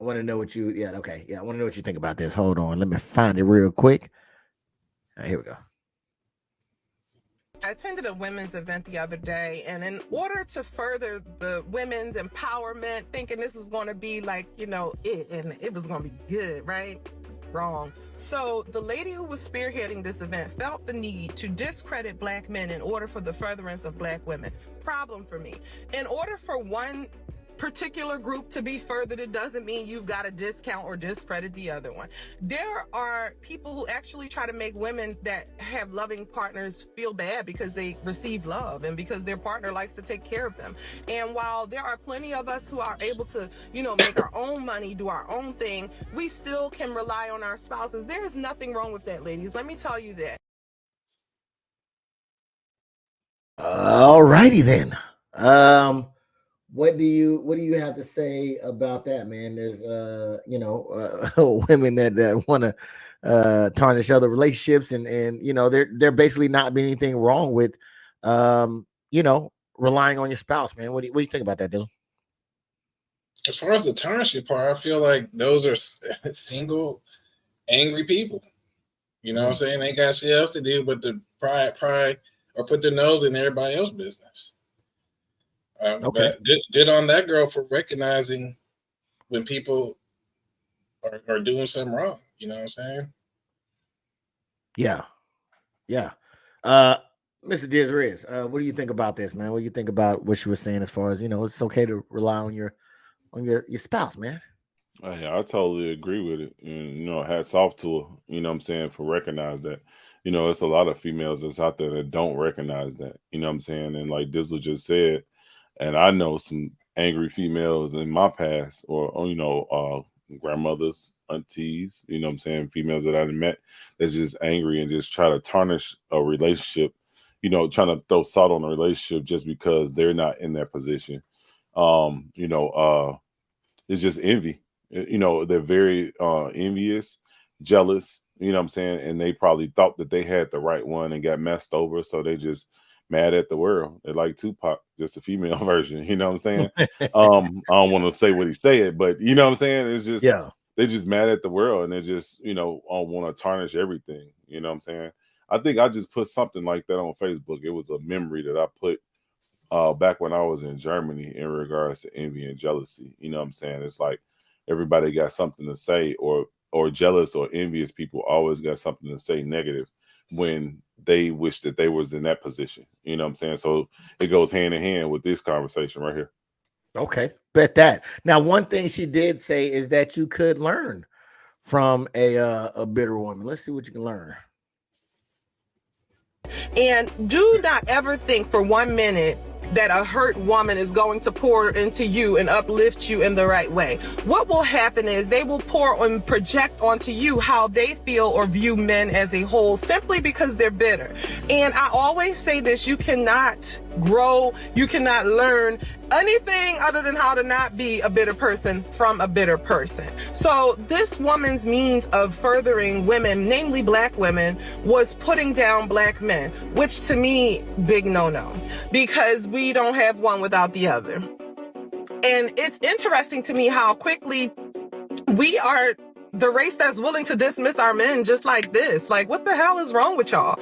Speaker 6: I want to know what you, I want to know what you think about this. Hold on. Let me find it real quick. All right, here we go.
Speaker 10: I attended a women's event the other day, and in order to further the women's empowerment, thinking this was going to be like, and it was going to be good, right? Wrong. So the lady who was spearheading this event felt the need to discredit Black men in order for the furtherance of Black women. Problem for me. In order for one particular group to be furthered, it doesn't mean you've got to discount or discredit the other one. There are people who actually try to make women that have loving partners feel bad because they receive love and because their partner likes to take care of them. And while there are plenty of us who are able to, make our own money, do our own thing, we still can rely on our spouses. There is nothing wrong with that, ladies. Let me tell you that.
Speaker 6: All righty then. What do you have to say about that, man? There's women that want to tarnish other relationships, and they're basically not being anything wrong with relying on your spouse, man. What do you think about that, Dylan?
Speaker 5: As far as the tarnishing part, I feel like those are single, angry people. You know what I'm saying? They got shit else to do but to pry or put their nose in everybody else's business.
Speaker 6: Okay.
Speaker 5: But good on that girl for recognizing when people are doing something wrong. You know what I'm saying?
Speaker 6: Yeah. Mr. Dizriz, what do you think about this, man? What do you think about what you were saying as far as, it's okay to rely on your spouse, man?
Speaker 7: Yeah, I totally agree with it. And, hats off to her, you know what I'm saying, for recognize that. It's a lot of females that's out there that don't recognize that, you know what I'm saying? And like Dizzle just said, and I know some angry females in my past, or grandmothers, aunties, you know what I'm saying, females that I've met that's just angry and just try to tarnish a relationship, trying to throw salt on a relationship just because they're not in that position. It's just envy. They're very envious, jealous, You know what I'm saying? And they probably thought that they had the right one and got messed over. So they just mad at the world. They're like Tupac, just a female version. You know what I'm saying? I don't want to say what he said, but you know what I'm saying? It's just,
Speaker 6: Yeah.
Speaker 7: they're just mad at the world and they just, want to tarnish everything. You know what I'm saying? I think I just put something like that on Facebook. It was a memory that I put back when I was in Germany in regards to envy and jealousy. You know what I'm saying? It's like everybody got something to say, or jealous or envious people always got something to say negative when they wish that they was in that position. You know what I'm saying? So it goes hand in hand with this conversation right here.
Speaker 6: Okay, bet that. Now, one thing she did say is that you could learn from a bitter woman. Let's see what you can learn.
Speaker 10: And do not ever think for 1 minute that a hurt woman is going to pour into you and uplift you in the right way. What will happen is they will pour and project onto you how they feel or view men as a whole, simply because they're bitter. And I always say this: you cannot grow, you cannot learn anything other than how to not be a bitter person from a bitter person. So this woman's means of furthering women, namely black women, was putting down black men, which to me, big no-no, because we don't have one without the other. And it's interesting to me how quickly we are the race that's willing to dismiss our men just like this. Like, what the hell is wrong with y'all?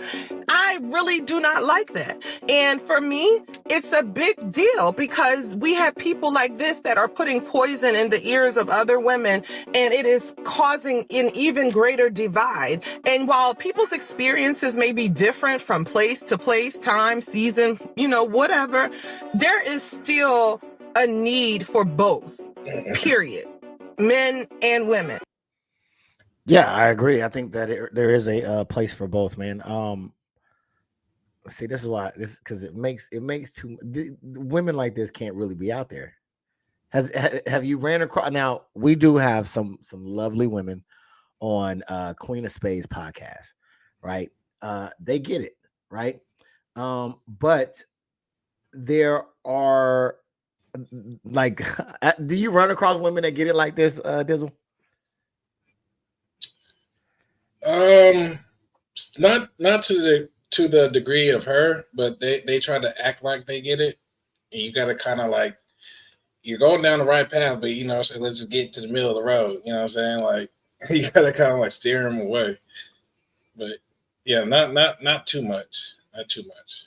Speaker 10: I really do not like that. And for me, it's a big deal because we have people like this that are putting poison in the ears of other women, and it is causing an even greater divide. And while people's experiences may be different from place to place, time, season, whatever, there is still a need for both, period. Men and women.
Speaker 6: Yeah, I agree. I think that there is a place for both, man. See, this is why because it makes women like this can't really be out there. Have you ran across? Now we do have some lovely women on Queen of Spades podcast, right? They get it, right? But there are like, do you run across women that get it like this, Dizzle?
Speaker 5: Not to the degree of her, but they try to act like they get it, and you got to kind of like, you're going down the right path, but so let's just get to the middle of the road. You know what I'm saying? Like, you got to kind of like steer them away. But yeah, not too much, not too much.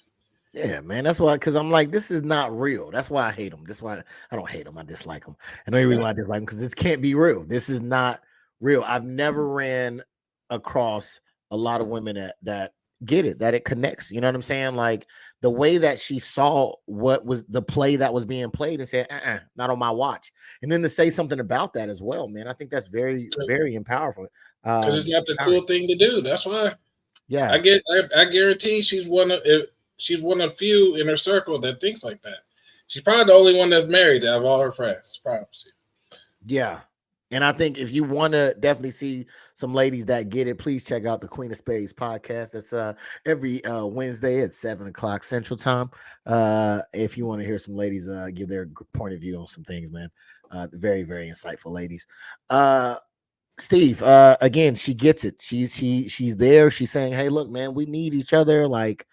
Speaker 6: Yeah, man. That's why, because I'm like, this is not real. That's why I hate them. That's why I don't hate them. I dislike them. And the only reason why I dislike them because this can't be real. This is not real. I've never ran across a lot of women that get it, that it connects. You know what I'm saying? Like the way that she saw what was the play that was being played and said, not on my watch. And then to say something about that as well, man. I think that's very, very powerful.
Speaker 5: Because it's not the cool thing to do. That's why.
Speaker 6: Yeah.
Speaker 5: I guarantee she's one of few in her circle that thinks like that. She's probably the only one that's married out of all her friends. Probably.
Speaker 6: Yeah. And I think if you want to definitely see some ladies that get it, please check out the Queen of Spades podcast. That's every Wednesday at 7:00 Central Time. If you want to hear some ladies give their point of view on some things, man. Very, very insightful ladies. Steve, again, she gets it. She's there. She's saying, hey, look, man, we need each other. Like,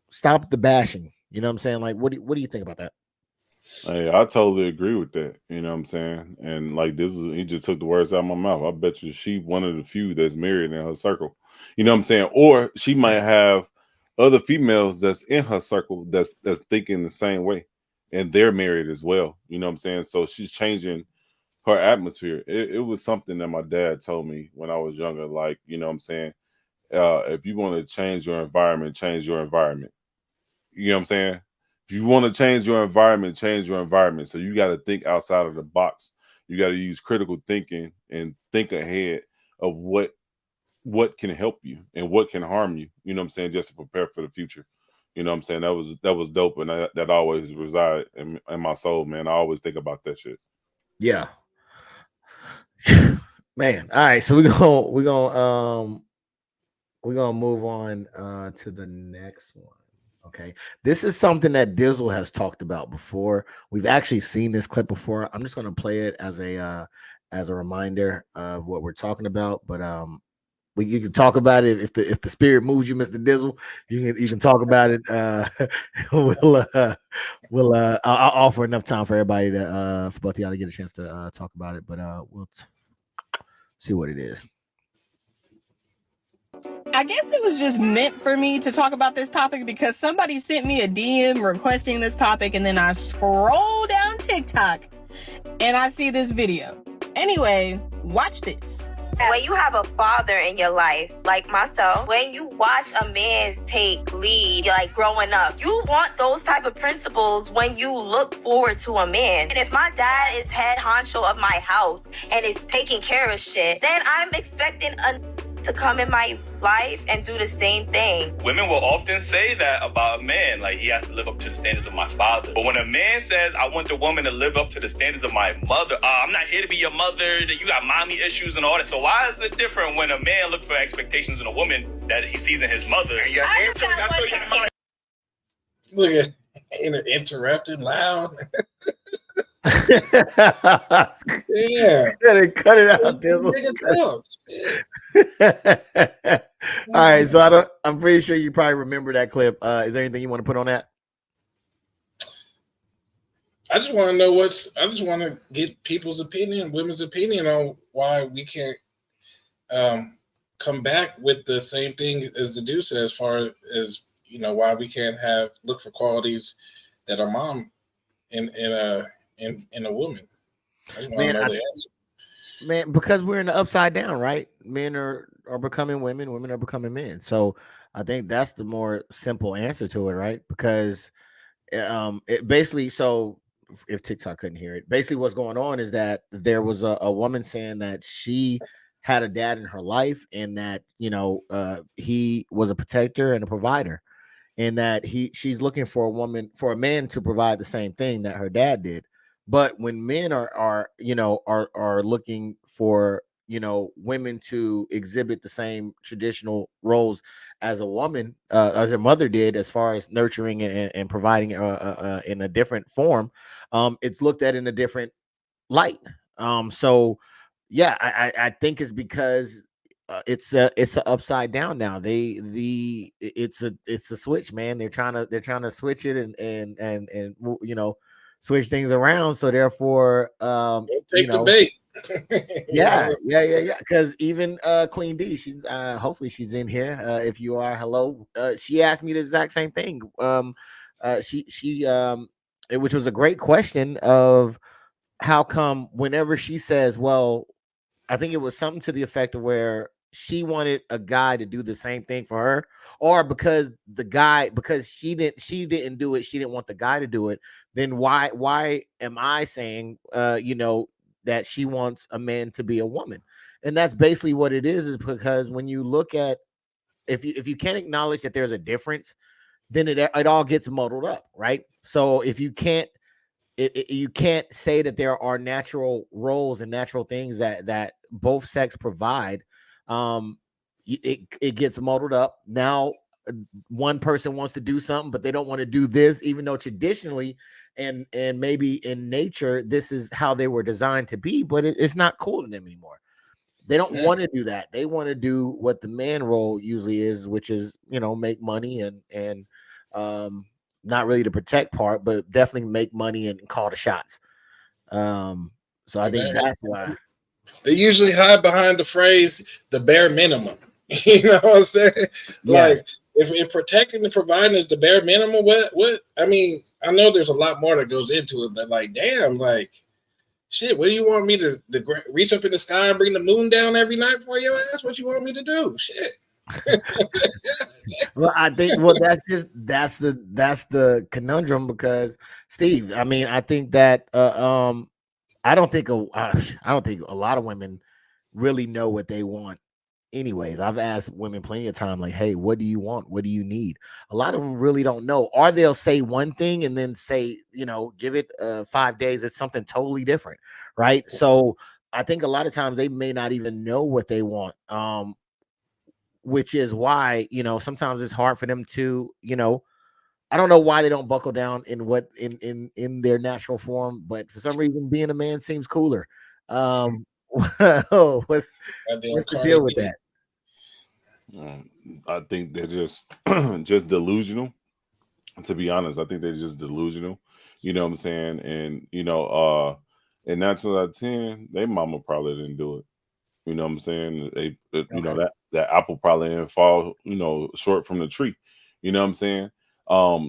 Speaker 6: stop the bashing. You know what I'm saying? Like, what do you think about that?
Speaker 7: Hey, I totally agree with that. You know what I'm saying? And like he just took the words out of my mouth. I bet you she one of the few that's married in her circle. You know what I'm saying? Or she might have other females that's in her circle that's thinking the same way, and they're married as well. You know what I'm saying? So she's changing her atmosphere. It was something that my dad told me when I was younger. Like, you know what I'm saying? If you want to change your environment, change your environment. You know what I'm saying? If you want to change your environment, change your environment. So you got to think outside of the box. You got to use critical thinking and think ahead of what can help you and what can harm you. You know what I'm saying? Just to prepare for the future. You know what I'm saying? That was dope, and that always reside in my soul, man. I always think about that shit.
Speaker 6: Yeah, man. All right, so we're gonna move on to the next one. Okay, this is something that Dizzle has talked about before. We've actually seen this clip before. I'm just gonna play it as a reminder of what we're talking about. But you can talk about it if the spirit moves you, Mr. Dizzle. You can talk about it. I'll offer enough time for everybody to for both of y'all to get a chance to talk about it. But we'll see what it is.
Speaker 8: I guess it was just meant for me to talk about this topic because somebody sent me a DM requesting this topic, and then I scroll down TikTok and I see this video. Anyway, watch this.
Speaker 11: When you have a father in your life, like myself, when you watch a man take lead, like growing up, you want those type of principles when you look forward to a man. And if my dad is head honcho of my house and is taking care of shit, then I'm expecting to come in my life and do the same thing.
Speaker 12: Women will often say that about a man, like he has to live up to the standards of my father. But when a man says, I want the woman to live up to the standards of my mother, I'm not here to be your mother, you got mommy issues and all that. So why is it different when a man looks for expectations in a woman that he sees in his mother?
Speaker 5: Look at interrupted loud.
Speaker 6: Yeah, cut it out, Dizzle. All right, so I'm pretty sure you probably remember that clip. Is there anything you want to put on that?
Speaker 5: I just want to know I just want to get people's opinion, women's opinion on why we can't come back with the same thing as the dude said, as far as, you know, why we can't look for qualities that our mom in a woman. I just want to know the answer.
Speaker 6: Man, because we're in the upside down, right? Men are becoming women, women are becoming men. So I think that's the more simple answer to it, right? Because it basically, so if TikTok couldn't hear it, basically what's going on is that there was a woman saying that she had a dad in her life, and that, you know, he was a protector and a provider, and that she's looking for a man to provide the same thing that her dad did. But when men are looking for, you know, women to exhibit the same traditional roles as a woman, as a mother did, as far as nurturing and providing in a different form, it's looked at in a different light. So yeah, I think it's because it's a upside down now. It's a switch, man. They're trying to switch it and you know, switch things around. So therefore,
Speaker 5: take the bait.
Speaker 6: yeah. Because even Queen D, she's hopefully she's in here. If you are, hello. She asked me the exact same thing. Which was a great question of how come whenever she says, well, I think it was something to the effect of where she wanted a guy to do the same thing for her, or because she didn't do it, she didn't want the guy to do it. Then why am I saying, you know, that she wants a man to be a woman? And that's basically what it is because when you look at, if you can't acknowledge that there's a difference, then it all gets muddled up, right? So if you can't, you can't say that there are natural roles and natural things that both sex provide. It gets muddled up. Now one person wants to do something, but they don't want to do this, even though traditionally and maybe in nature this is how they were designed to be, but it's not cool to them anymore. They don't want to do that. They want to do what the man role usually is, which is, you know, make money and not really the protect part, but definitely make money and call the shots. So I think that's why
Speaker 5: they usually hide behind the phrase "the bare minimum." You know what I'm saying? Like, if protecting and providing is the bare minimum, what? I mean, I know there's a lot more that goes into it, but like, damn, like, shit, what do you want me to reach up in the sky and bring the moon down every night for your ass? What you want me to do? Shit.
Speaker 6: Well, I think that's the conundrum, because Steve, I mean, I think that I don't think a lot of women really know what they want. Anyways, I've asked women plenty of time, like, hey, what do you want? What do you need? A lot of them really don't know, or they'll say one thing and then say, you know, give it 5 days, it's something totally different, right? So I think a lot of times they may not even know what they want, which is why, you know, sometimes it's hard for them to, you know, I don't know why they don't buckle down in their natural form, but for some reason being a man seems cooler. What's the deal with that?
Speaker 7: I think they're just just delusional. To be honest, I think they're just delusional. You know what I'm saying? And and 9 times out of 10, their mama probably didn't do it. You know what I'm saying?
Speaker 6: Okay.
Speaker 7: That apple probably didn't fall, short from the tree. You know what I'm saying?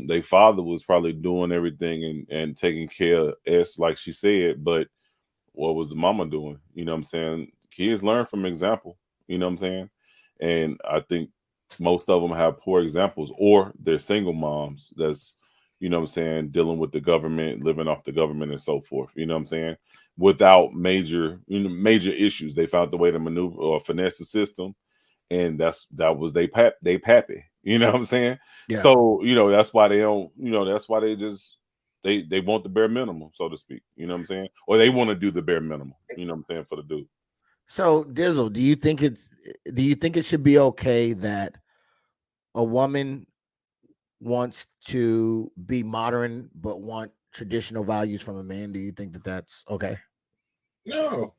Speaker 7: Their father was probably doing everything and taking care of us, like she said, but what was the mama doing? You know what I'm saying? Kids learn from example. You know what I'm saying? And I think most of them have poor examples, or they're single moms that's, what I'm saying, dealing with the government, living off the government and so forth. You know what I'm saying? Without major issues. They found the way to maneuver or finesse the system, and that was they pappy. You know what I'm saying?
Speaker 6: Yeah.
Speaker 7: So, that's why they don't, that's why they just they want the bare minimum, so to speak. You know what I'm saying? Or they want to do the bare minimum, you know what I'm saying, for the dude.
Speaker 6: So Dizzle, do you think it should be okay that a woman wants to be modern but want traditional values from a man? Do you think that that's okay?
Speaker 5: No.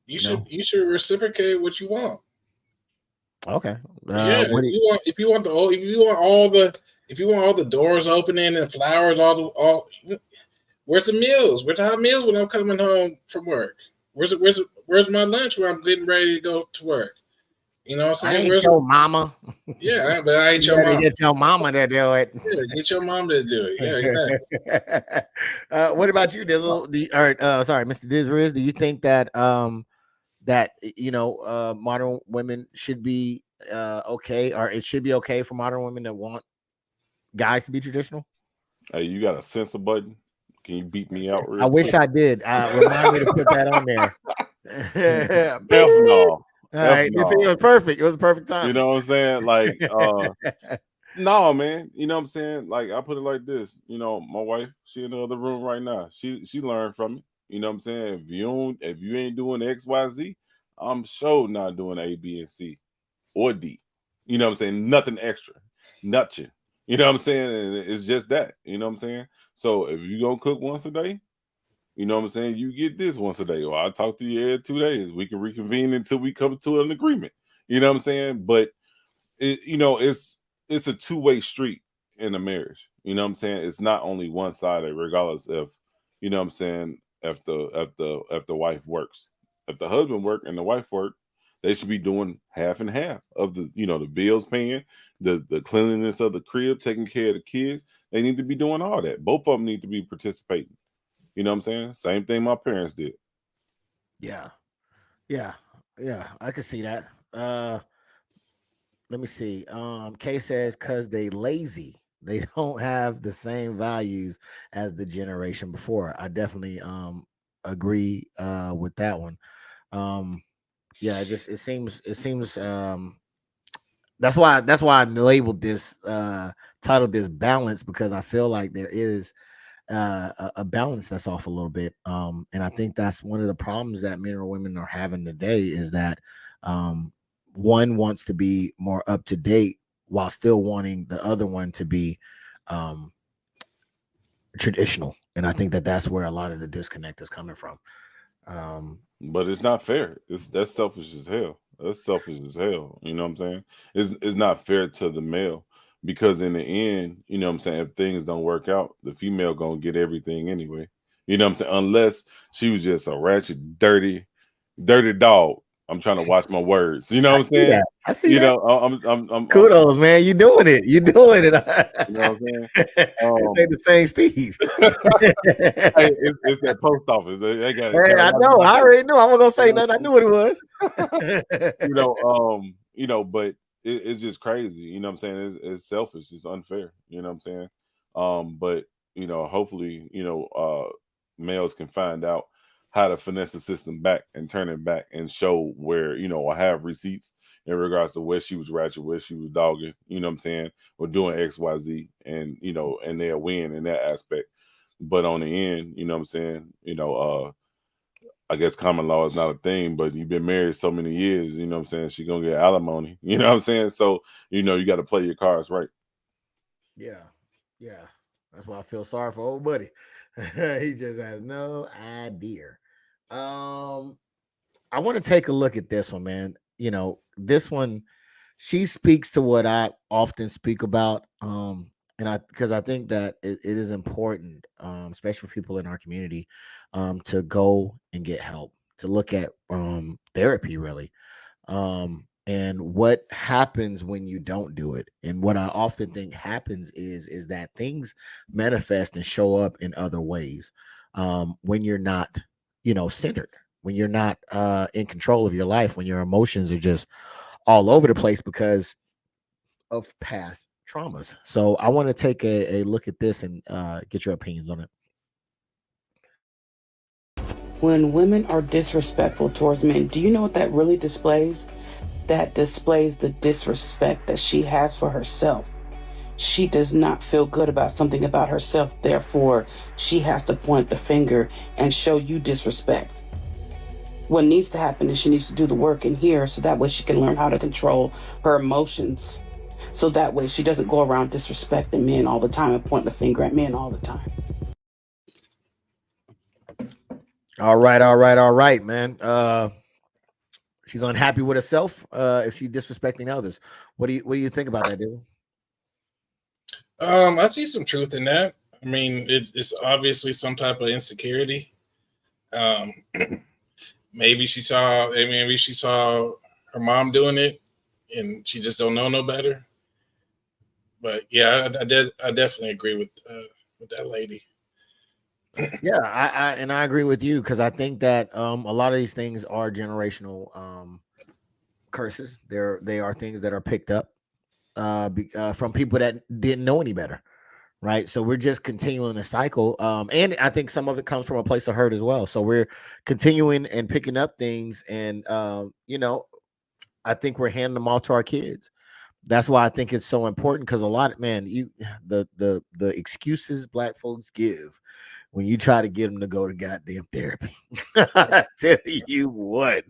Speaker 5: You
Speaker 6: No?
Speaker 5: should reciprocate what you want.
Speaker 6: Okay.
Speaker 5: Yeah, if you want all the doors opening and flowers, where's the meals? Where's the hot meals when I'm coming home from work? Where's my lunch when I'm getting ready to go to work? You know what I'm
Speaker 6: I
Speaker 5: saying?
Speaker 6: ain't your mama.
Speaker 5: Yeah, but I ain't your mom.
Speaker 6: Get your mama to do it.
Speaker 5: Yeah, get your mom to do it. Yeah, exactly.
Speaker 6: What about you, Dizzle? Sorry, Mr. Dizriz, do you think that modern women should be okay, or it should be okay for modern women that want guys to be traditional?
Speaker 7: Hey, you got a censor button? Can you beat me out real
Speaker 6: I wish
Speaker 7: quick?
Speaker 6: I did. Remind me to put that on there.
Speaker 7: F no.
Speaker 6: All right, it was perfect. It was a perfect time.
Speaker 7: You know what I'm saying? Like, no, man. You know what I'm saying? Like, I put it like this. My wife, she in the other room right now. She learned from it. You know what I'm saying? If you ain't doing X, Y, Z, I'm sure not doing A, B, and C or D. You know what I'm saying? Nothing extra. Nothing. You know what I'm saying? And it's just that. You know what I'm saying? So if you gonna cook once a day, you know what I'm saying, you get this once a day. Or I'll talk to you every 2 days. We can reconvene until we come to an agreement. You know what I'm saying? But it's a two-way street in a marriage. You know what I'm saying? It's not only one sided, regardless if, you know what I'm saying, if the wife works. If the husband work and the wife work, they should be doing half and half of the bills paying, the cleanliness of the crib, taking care of the kids. They need to be doing all that. Both of them need to be participating. You know what I'm saying? Same thing my parents did.
Speaker 6: Yeah. I can see that. Let me see. Kay says because they lazy, they don't have the same values as the generation before. I definitely agree with that one. Yeah, it seems that's why I labeled this titled this balance, because I feel like there is a balance that's off a little bit. And I think that's one of the problems that men or women are having today, is that one wants to be more up to date while still wanting the other one to be traditional. And I think that that's where a lot of the disconnect is coming from.
Speaker 7: But it's not fair. That's selfish as hell. That's selfish as hell. You know what I'm saying? It's not fair to the male, because in the end, you know what I'm saying, if things don't work out, the female gonna get everything anyway. You know what I'm saying? Unless she was just a ratchet, dirty dog. I'm trying to watch my words. You know what I'm saying?
Speaker 6: I see that.
Speaker 7: I'm
Speaker 6: kudos, man. You doing it. You doing it.
Speaker 7: You know what I'm saying?
Speaker 6: It ain't the same Steve.
Speaker 7: Hey, it's that post office. They got it.
Speaker 6: Hey, I know. I already knew. I wasn't gonna say nothing. I knew what it was.
Speaker 7: But it's just crazy. You know what I'm saying? It's selfish. It's unfair. You know what I'm saying? But hopefully, males can find out how to finesse the system back and turn it back and show where, or have receipts in regards to where she was ratchet, where she was dogging, you know what I'm saying, or doing XYZ, and and they'll win in that aspect. But on the end, you know what I'm saying, I guess common law is not a thing, but you've been married so many years, you know what I'm saying, she's gonna get alimony, you know what I'm saying? So, you got to play your cards right.
Speaker 6: Yeah. That's why I feel sorry for old buddy. He just has no idea. I want to take a look at this one, man. This one she speaks to what I often speak about. And because I think that it is important, especially for people in our community, to go and get help, to look at therapy really. And what happens when you don't do it, and what I often think happens is that things manifest and show up in other ways, when you're not, centered, when you're not in control of your life, when your emotions are just all over the place because of past traumas. So I want to take a look at this and get your opinions on it.
Speaker 13: When women are disrespectful towards men, do you know what that really displays? That displays the disrespect that she has for herself. She does not feel good about something about herself, therefore she has to point the finger and show you disrespect. What needs to happen is she needs to do the work in here so that way she can learn how to control her emotions. So that way she doesn't go around disrespecting men all the time and pointing the finger at men all the time.
Speaker 6: All right, man. She's unhappy with herself if she's disrespecting others. What do you think about that, dude?
Speaker 5: I see some truth in that. I mean, it's obviously some type of insecurity. Maybe she saw her mom doing it, and she just don't know no better. But yeah, I definitely agree with that lady.
Speaker 6: Yeah, I agree with you, because I think that a lot of these things are generational curses. They are things that are picked up from people that didn't know any better, right? So we're just continuing the cycle, and I think some of it comes from a place of hurt as well. So we're continuing and picking up things, and I think we're handing them all to our kids. That's why I think it's so important, because a lot of the excuses black folks give when you try to get them to go to goddamn therapy. I tell you what.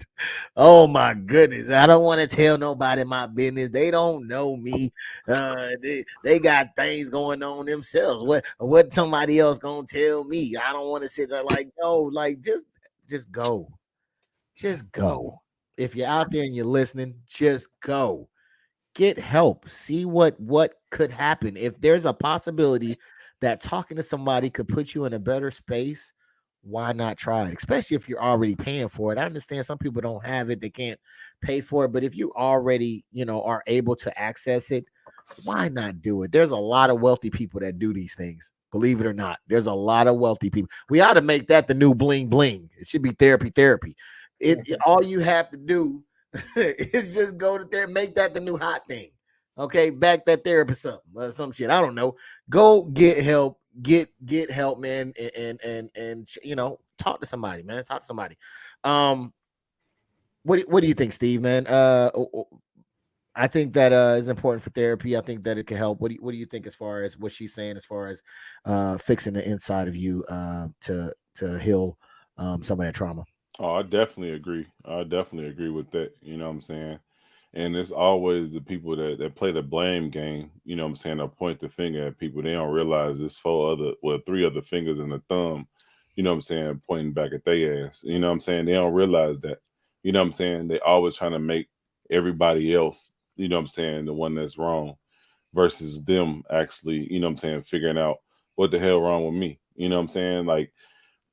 Speaker 6: Oh my goodness. I don't want to tell nobody my business. They don't know me. They got things going on themselves. What somebody else gonna tell me? I don't want to sit there like, no, like just go. Just go. If you're out there and you're listening, just go. Get help. See what could happen. If there's a possibility that talking to somebody could put you in a better space, why not try it? Especially if you're already paying for it. I understand some people don't have it, they can't pay for it, but if you already, are able to access it, why not do it? There's a lot of wealthy people that do these things. Believe it or not, there's a lot of wealthy people. We ought to make that the new bling bling. It should be therapy. All you have to do is just go to there, make that the new hot thing. Okay, back that therapist up or some shit. I don't know. Go get help. Get help, man, and talk to somebody, man. Talk to somebody. What do you think, Steve, man? I think that is important for therapy. I think that it can help. What do you think as far as what she's saying, as far as fixing the inside of you to heal some of that trauma?
Speaker 7: Oh, I definitely agree. I definitely agree with that. You know what I'm saying? And it's always the people that play the blame game, you know what I'm saying, they'll point the finger at people. They don't realize there's three other fingers and a thumb, you know what I'm saying, pointing back at their ass. You know what I'm saying? They don't realize that. You know what I'm saying? They always trying to make everybody else, you know what I'm saying, the one that's wrong versus them actually, you know what I'm saying, figuring out what the hell wrong with me. You know what I'm saying? Like,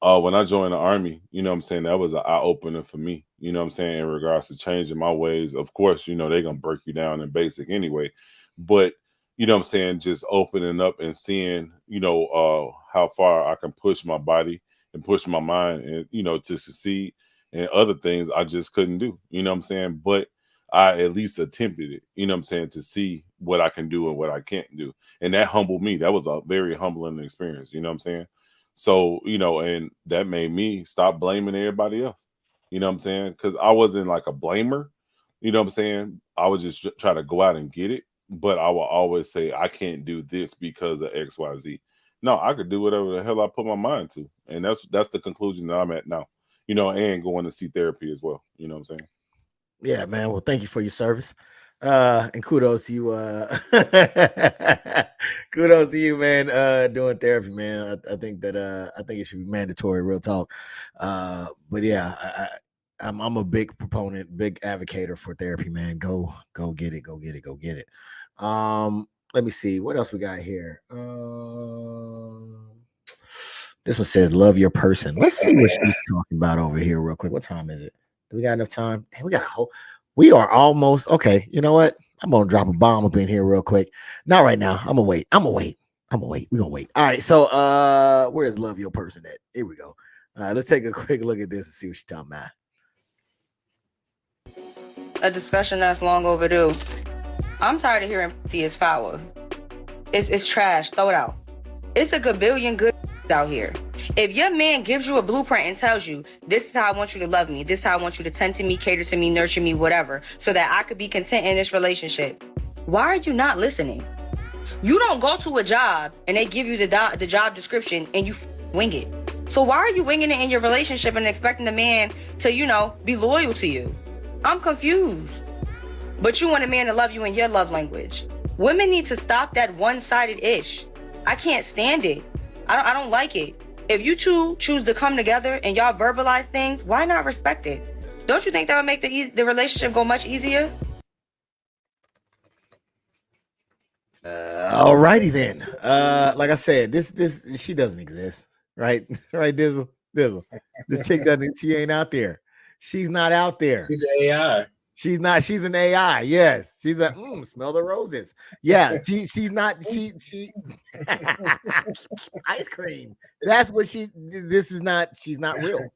Speaker 7: when I joined the army, you know what I'm saying, that was an eye opener for me, you know what I'm saying, in regards to changing my ways. Of course, they're going to break you down in basic anyway. But, you know what I'm saying, just opening up and seeing, how far I can push my body and push my mind and, to succeed, and other things I just couldn't do, you know what I'm saying? But I at least attempted it, you know what I'm saying, to see what I can do and what I can't do. And that humbled me. That was a very humbling experience, you know what I'm saying? So, and that made me stop blaming everybody else. You know what I'm saying? Because I wasn't like a blamer. You know what I'm saying? I would just try to go out and get it. But I will always say, I can't do this because of XYZ. No, I could do whatever the hell I put my mind to. And that's the conclusion that I'm at now. And going to see therapy as well. You know what I'm saying?
Speaker 6: Yeah, man. Well, thank you for your service. And kudos to you. Kudos to you, man. Doing therapy, man. I think that I think it should be mandatory, real talk. But yeah, I'm a big proponent, big advocator for therapy, man. Go get it, go get it, go get it. Let me see what else we got here. This one says love your person. Let's see what she's talking about over here real quick. What time is it? Do we got enough time? Hey, we got a whole, we are almost okay. You know what? I'm gonna drop a bomb up in here real quick. Not right now. I'm gonna wait. We're gonna wait. All right. So where's love your person at? Here we go. Let's take a quick look at this and see what she's talking about.
Speaker 14: A discussion that's long overdue. I'm tired of hearing empathy is power. It's trash. Throw it out. It's a gabillion good out here. If your man gives you a blueprint and tells you, this is how I want you to love me, this is how I want you to tend to me, cater to me, nurture me, whatever, so that I could be content in this relationship, why are you not listening? You don't go to a job and they give you the job description and you wing it. So why are you winging it in your relationship and expecting the man to, be loyal to you? I'm confused. But you want a man to love you in your love language. Women need to stop that one-sided ish. I can't stand it. I don't like it. If you two choose to come together and y'all verbalize things, why not respect it? Don't you think that would make the relationship go much easier?
Speaker 6: Alrighty then. Like I said, this she doesn't exist, right? Right, Dizzle. This chick doesn't. She ain't out there. She's not out there.
Speaker 5: She's an AI.
Speaker 6: She's not. She's an AI. Yes. She's a smell the roses. Yeah. She's not. She ice cream. That's what she. This is not. She's not real.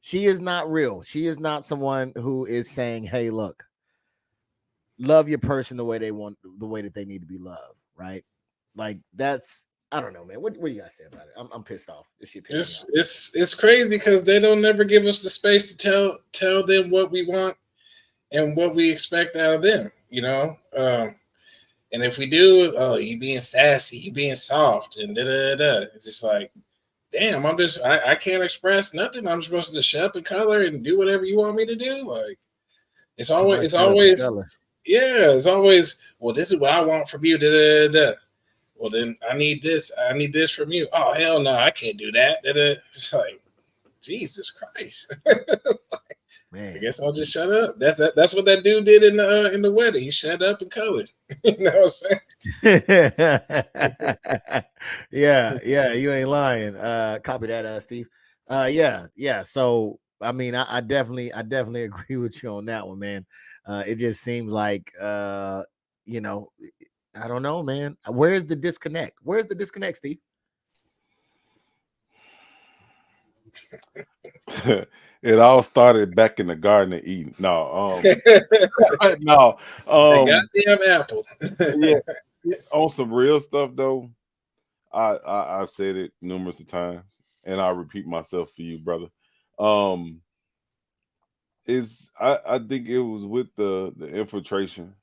Speaker 6: She is not real. She is not someone who is saying, "Hey, look, love your person the way they want, the way that they need to be loved." Right? Like that's. I don't know, man. What do you guys say about it? I'm pissed off. This shit pissed me off.
Speaker 5: It's crazy because they don't never give us the space to tell them what we want and what we expect out of them, and if we do, you being sassy, you being soft, and it's just like, damn, I can't express nothing. I'm supposed to just shut up and color and do whatever you want me to do. Like it's always, well, this is what I want from you. Well, then I need this from you. Oh, hell no, I can't do that. It's like, Jesus Christ.
Speaker 6: Man.
Speaker 5: I guess I'll just shut up. That's what that dude did in the wedding. He shut up and colored. You know what I'm
Speaker 6: saying? yeah, you ain't lying. Copy that, Steve. Yeah. So I mean, I definitely agree with you on that one, man. It just seems like I don't know, man. Where's the disconnect? Where's the disconnect, Steve?
Speaker 7: It all started back in the Garden of Eden. No,
Speaker 5: goddamn apple.
Speaker 7: Yeah, on some real stuff though. I've said it numerous of times, and I'll repeat myself for you, brother. I think it was with the infiltration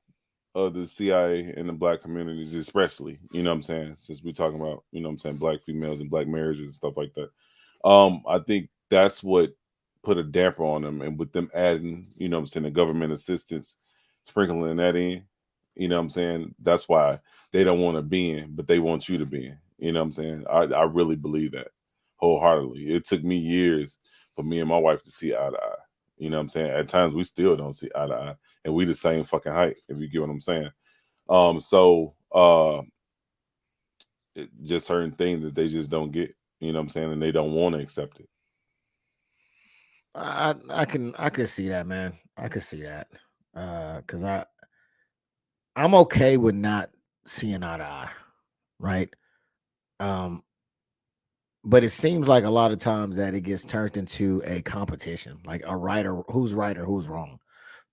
Speaker 7: of the CIA in the black communities, especially, you know what I'm saying, since we're talking about, you know what I'm saying, black females and black marriages and stuff like that. I think that's what put a damper on them, and with them adding, you know what I'm saying, the government assistance, sprinkling that in, you know what I'm saying, that's why they don't want to be in, but they want you to be in, you know what I'm saying. I really believe that wholeheartedly. It took me years for me and my wife to see eye to eye. You know what I'm saying? At times we still don't see eye to eye, and we the same fucking height, if you get what I'm saying. Just certain things that they just don't get, you know what I'm saying, and they don't want to accept it.
Speaker 6: I can see that, man. I can see that. Cause I'm okay with not seeing eye to eye, right? But it seems like a lot of times that it gets turned into a competition, like a who's right or who's wrong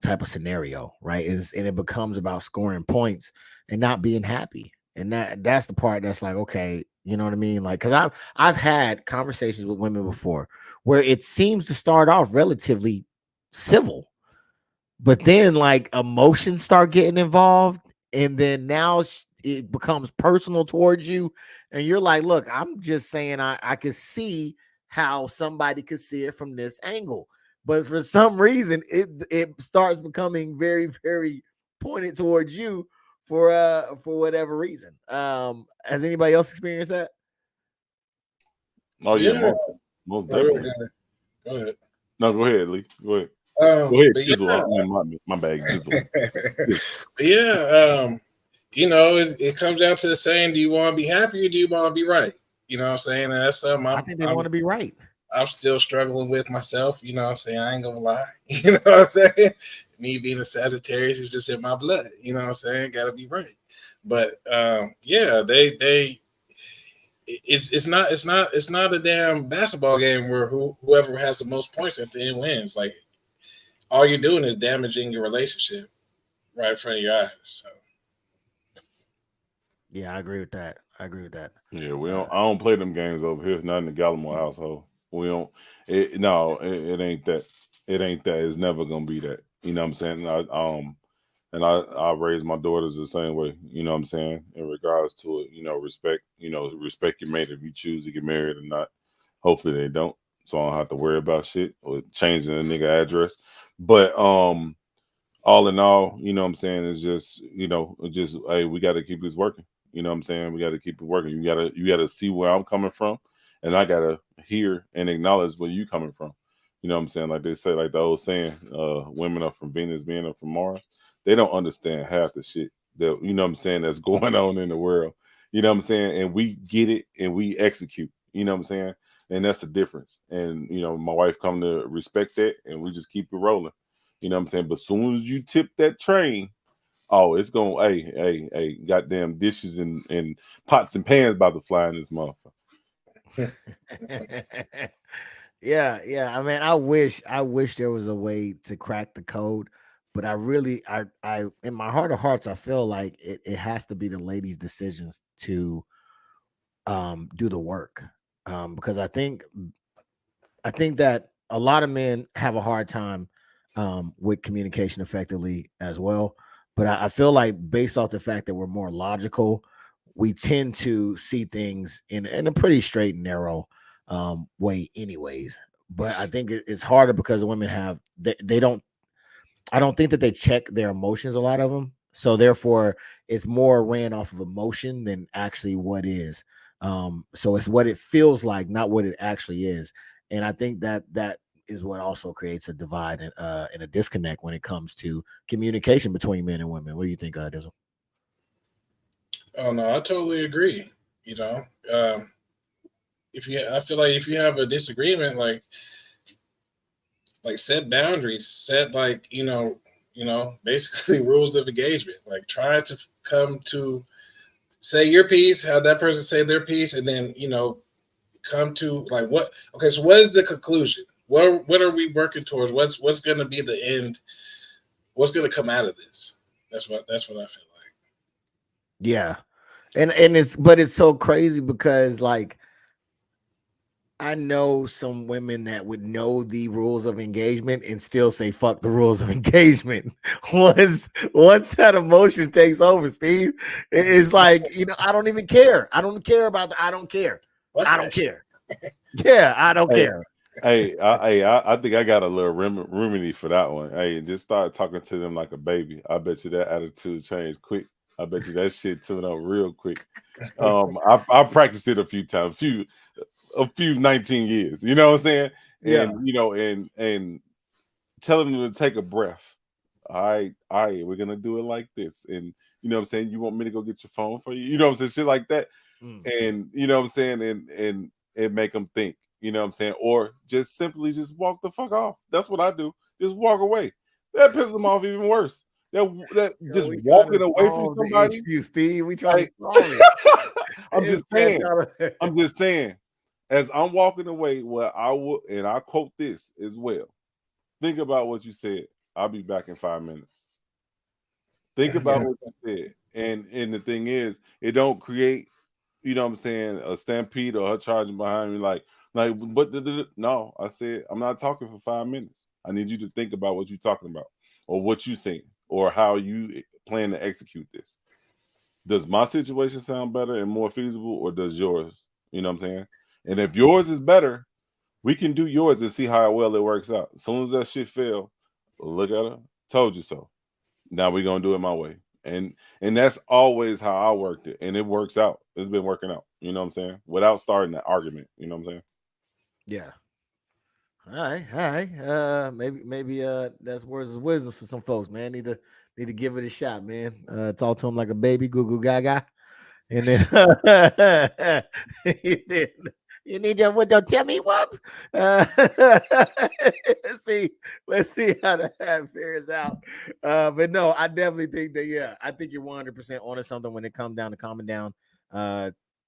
Speaker 6: type of scenario, right? And it becomes about scoring points and not being happy. And that's the part that's like, okay, you know what I mean? Like, because I've had conversations with women before where it seems to start off relatively civil, but then like emotions start getting involved, and then now it becomes personal towards you. And you're like, look, I'm just saying I could see how somebody could see it from this angle. But for some reason, it starts becoming very, very pointed towards you for whatever reason. Has anybody else experienced that?
Speaker 7: Oh, yeah. Most definitely.
Speaker 5: Go ahead.
Speaker 7: No, go ahead, Lee. Go ahead. Go ahead,
Speaker 5: But
Speaker 7: Jizzle.
Speaker 5: yeah,
Speaker 7: My bad, Jizzle.
Speaker 5: but yeah, you know, it comes down to the saying: do you want to be happy or do you want to be right? You know what I'm saying? And that's something
Speaker 6: I think they want to be right.
Speaker 5: I'm still struggling with myself. You know what I'm saying? I ain't gonna lie. You know what I'm saying? Me being a Sagittarius is just in my blood. You know what I'm saying? Got to be right. But yeah, it's not a damn basketball game where whoever has the most points at the end wins. Like all you're doing is damaging your relationship right in front of your eyes. So.
Speaker 6: Yeah, I agree with that.
Speaker 7: Yeah, we don't. I don't play them games over here. Not in the Gallimore household. We don't. It ain't that. It ain't that. It's never gonna be that. You know what I'm saying? I raise my daughters the same way. You know what I'm saying? In regards to it, respect. Respect your mate if you choose to get married or not. Hopefully they don't, so I don't have to worry about shit or changing a nigga address. But all in all, you know what I'm saying, is just, hey, we got to keep this working. You know what I'm saying? We got to keep it working. You gotta see where I'm coming from, and I gotta hear and acknowledge where you coming from. You know what I'm saying? Like they say, like the old saying, women are from Venus, men are from Mars. They don't understand half the shit that, you know what I'm saying, that's going on in the world. You know what I'm saying? And we get it and we execute. You know what I'm saying? And that's the difference. And my wife come to respect that, and we just keep it rolling. You know what I'm saying? But as soon as you tip that train, oh, it's going, hey, goddamn dishes and pots and pans about to fly in this motherfucker.
Speaker 6: Yeah. I mean, I wish there was a way to crack the code, but I in my heart of hearts, I feel like it has to be the ladies' decisions to do the work. Because I think that a lot of men have a hard time with communication effectively as well. But I feel like based off the fact that we're more logical, we tend to see things in a pretty straight and narrow way anyways. But I think it's harder because women have, they don't, I don't think that they check their emotions, a lot of them. So therefore it's more ran off of emotion than actually what is. So it's what it feels like, not what it actually is. And I think that is what also creates a divide and a disconnect when it comes to communication between men and women. What do you think, Dizzle?
Speaker 5: Oh no, I totally agree. I feel like if you have a disagreement, like set boundaries, set basically rules of engagement. Like try to come to say your piece, have that person say their piece, and then come to like what. Okay, so what is the conclusion? What are we working towards? What's going to be the end? What's going to come out of this? That's what I feel like.
Speaker 6: Yeah, and it's so crazy because like I know some women that would know the rules of engagement and still say fuck the rules of engagement. Once that emotion takes over, Steve, it's like, I don't even care. I don't care about the I don't care. I don't care. Yeah, I don't care.
Speaker 7: I think I got a little remedy for that one. Hey, just start talking to them like a baby. I bet you that attitude changed quick. I bet you that shit tune up real quick. I practiced it a few times, a few 19 years. You know what I'm saying? And
Speaker 6: Yeah.
Speaker 7: and telling them to take a breath. All right, we're gonna do it like this. And you know what I'm saying? You want me to go get your phone for you? You know what I'm saying? Shit like that. And you know what I'm saying? And make them think. You know what I'm saying? Or just simply just walk the fuck off. That's what I do. Just walk away. That pisses them off even worse. That just walking away from somebody.
Speaker 6: Steve, we trying to solve it.
Speaker 7: I'm just saying. As I'm walking away, I will, and I quote this as well. Think about what you said. I'll be back in 5 minutes. Think about what you said. And the thing is, it don't create, you know what I'm saying, a stampede or her charging behind me like, but no, I said, I'm not talking for 5 minutes. I need you to think about what you're talking about or what you're saying or how you plan to execute this. Does my situation sound better and more feasible or does yours? You know what I'm saying? And if yours is better, we can do yours and see how well it works out. As soon as that shit fail, look at her. Told you so. Now we're gonna do it my way. And that's always how I worked it. And it works out. It's been working out. You know what I'm saying? Without starting that argument. You know what I'm saying?
Speaker 6: Yeah. All right. Maybe that's words of wisdom for some folks, man. Need to give it a shot, man. Talk to him like a baby, goo goo gaga. And then then you need your window, tell me whoop. See, let's see how that fares out. But no, I definitely think that, yeah, I think you're 100% onto something when it comes down to calming down,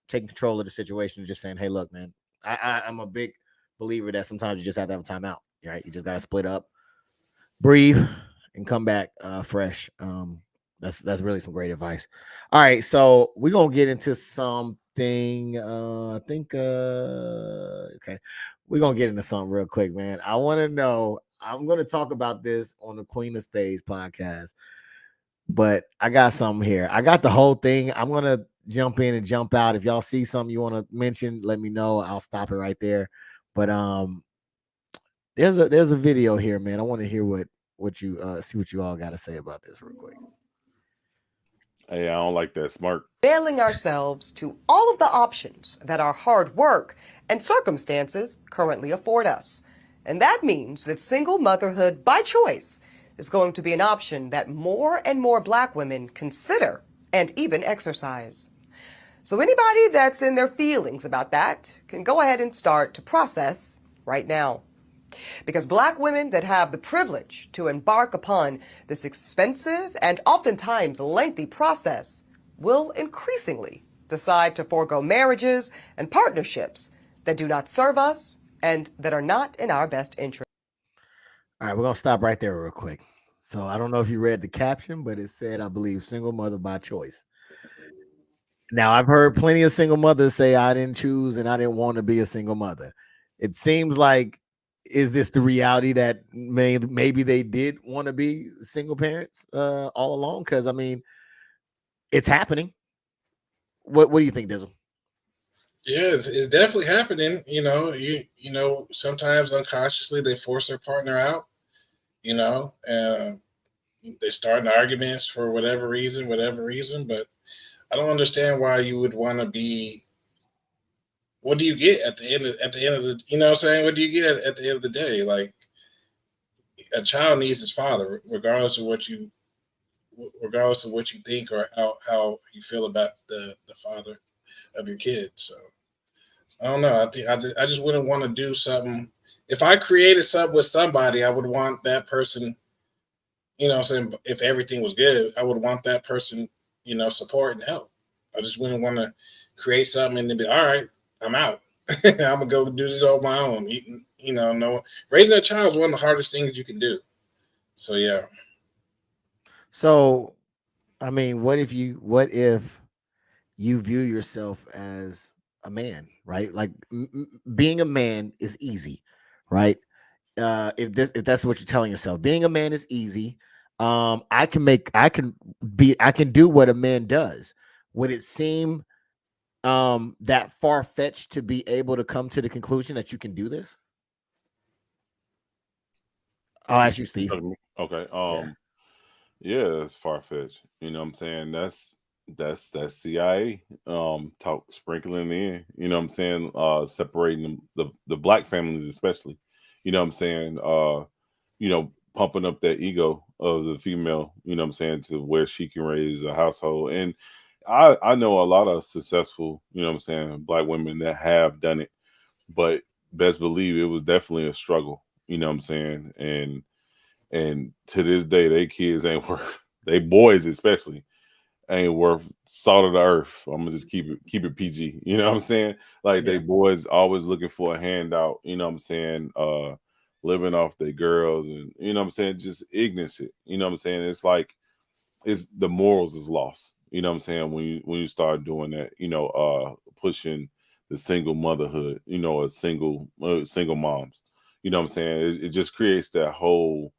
Speaker 6: taking control of the situation, and just saying, hey, look, man, I'm a big believer that sometimes you just have to have a timeout, right? You just got to split up, breathe, and come back fresh. That's really some great advice. All right, so we're gonna get into something. I think okay, we're gonna get into something real quick, man. I want to know. I'm gonna talk about this on the Queen of Spades podcast, but I got something here. I got the whole thing. I'm gonna jump in and jump out. If y'all see something you want to mention, let me know. I'll stop it right there. But there's a video here, man. I want to hear what you see what you all got to say about this real quick.
Speaker 7: Hey, I don't like that smirk.
Speaker 15: Availing ourselves to all of the options that our hard work and circumstances currently afford us. And that means that single motherhood by choice is going to be an option that more and more Black women consider and even exercise. So anybody that's in their feelings about that can go ahead and start to process right now. Because Black women that have the privilege to embark upon this expensive and oftentimes lengthy process will increasingly decide to forego marriages and partnerships that do not serve us and that are not in our best interest.
Speaker 6: All right, we're gonna stop right there real quick. So I don't know if you read the caption, but it said, I believe, single mother by choice. Now I've heard plenty of single mothers say I didn't choose and I didn't want to be a single mother. It seems like, is this the reality that maybe they did want to be single parents all along? Because I mean, it's happening. What do you think, Dizzle?
Speaker 5: Yeah, it's definitely happening. You know, sometimes unconsciously they force their partner out. And they start arguments for whatever reason. But I don't understand why you would want to be. What do you get at the end of the? You know what I'm saying? What do you get at the end of the day? Like, a child needs his father, regardless of what you think or how you feel about the father of your kids. So I don't know. I just wouldn't want to do something. If I created something with somebody, I would want that person. You know what I'm saying? If everything was good, I would want that person, support and help. I just wouldn't want to create something and then be, all right, I'm out. I'm gonna go do this on my own. No, raising a child is one of the hardest things you can do. So yeah.
Speaker 6: So, I mean, what if you view yourself as a man, right? Like being a man is easy, right? If that's what you're telling yourself, being a man is easy. I can do what a man does. Would it seem that far-fetched to be able to come to the conclusion that you can do this? I'll ask you, Steve.
Speaker 7: Okay. Yeah, it's far-fetched. You know what I'm saying? That's CIA talk sprinkling in, you know what I'm saying, separating the Black families especially. You know what I'm saying? Pumping up that ego of the female, you know what I'm saying, to where she can raise a household. And I know a lot of successful, you know what I'm saying, Black women that have done it, but best believe it was definitely a struggle, you know what I'm saying? And to this day, they kids ain't worth, they boys especially ain't worth salt of the earth. I'm gonna just keep it PG. You know what I'm saying? Like they boys always looking for a handout, you know what I'm saying? Living off their girls and you know what I'm saying, just ignorant shit. You know what I'm saying? It's like it's the morals is lost. You know what I'm saying? When you start doing that, pushing the single motherhood, or single moms. You know what I'm saying? It just creates that whole,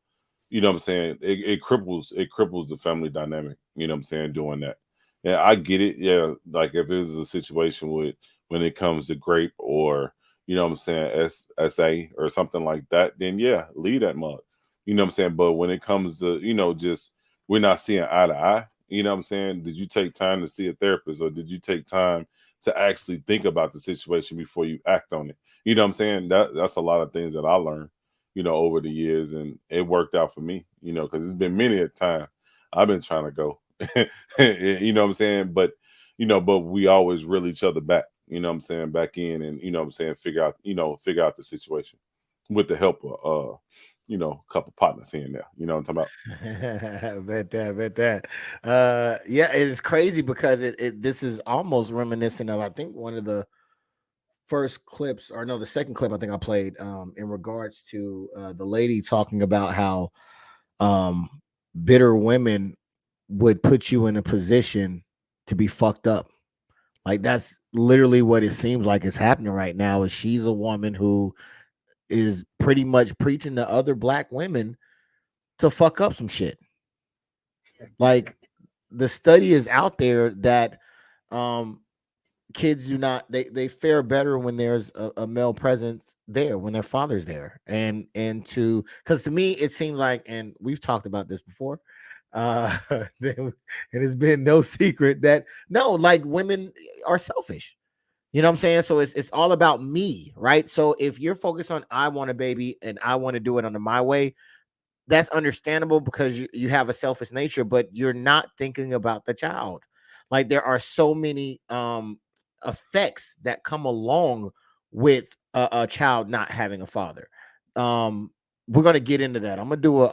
Speaker 7: you know what I'm saying? It cripples the family dynamic, you know what I'm saying, doing that. Yeah, I get it. Yeah, like if it's a situation when it comes to grape or, you know what I'm saying, SA or something like that, then yeah, leave that mug. You know what I'm saying? But when it comes to, just we're not seeing eye to eye, you know what I'm saying? Did you take time to see a therapist or did you take time to actually think about the situation before you act on it? You know what I'm saying? That's a lot of things that I learned, over the years, and it worked out for me, because it's been many a time I've been trying to go, you know what I'm saying? But, but we always reel each other back, back in, and figure out the situation with the help of, a couple partners here and there. You know what I'm talking about?
Speaker 6: bet that. Yeah, it's crazy because this is almost reminiscent of, I think, one of the first clips, or no, the second clip I think I played, in regards to the lady talking about how bitter women would put you in a position to be fucked up. Like, that's literally what it seems like is happening right now. Is she's a woman who is pretty much preaching to other black women to fuck up some shit. Like, the study is out there that kids do not, they fare better when there's a male presence there, when their father's there. And because to me it seems like, and we've talked about this before, and it's been no secret that no, like, women are selfish. You know what I'm saying? So it's all about me, right? So if you're focused on, I want a baby and I want to do it under my way, that's understandable because you have a selfish nature, but you're not thinking about the child. Like, there are so many effects that come along with a child not having a father. We're gonna get into that. I'm gonna do
Speaker 7: I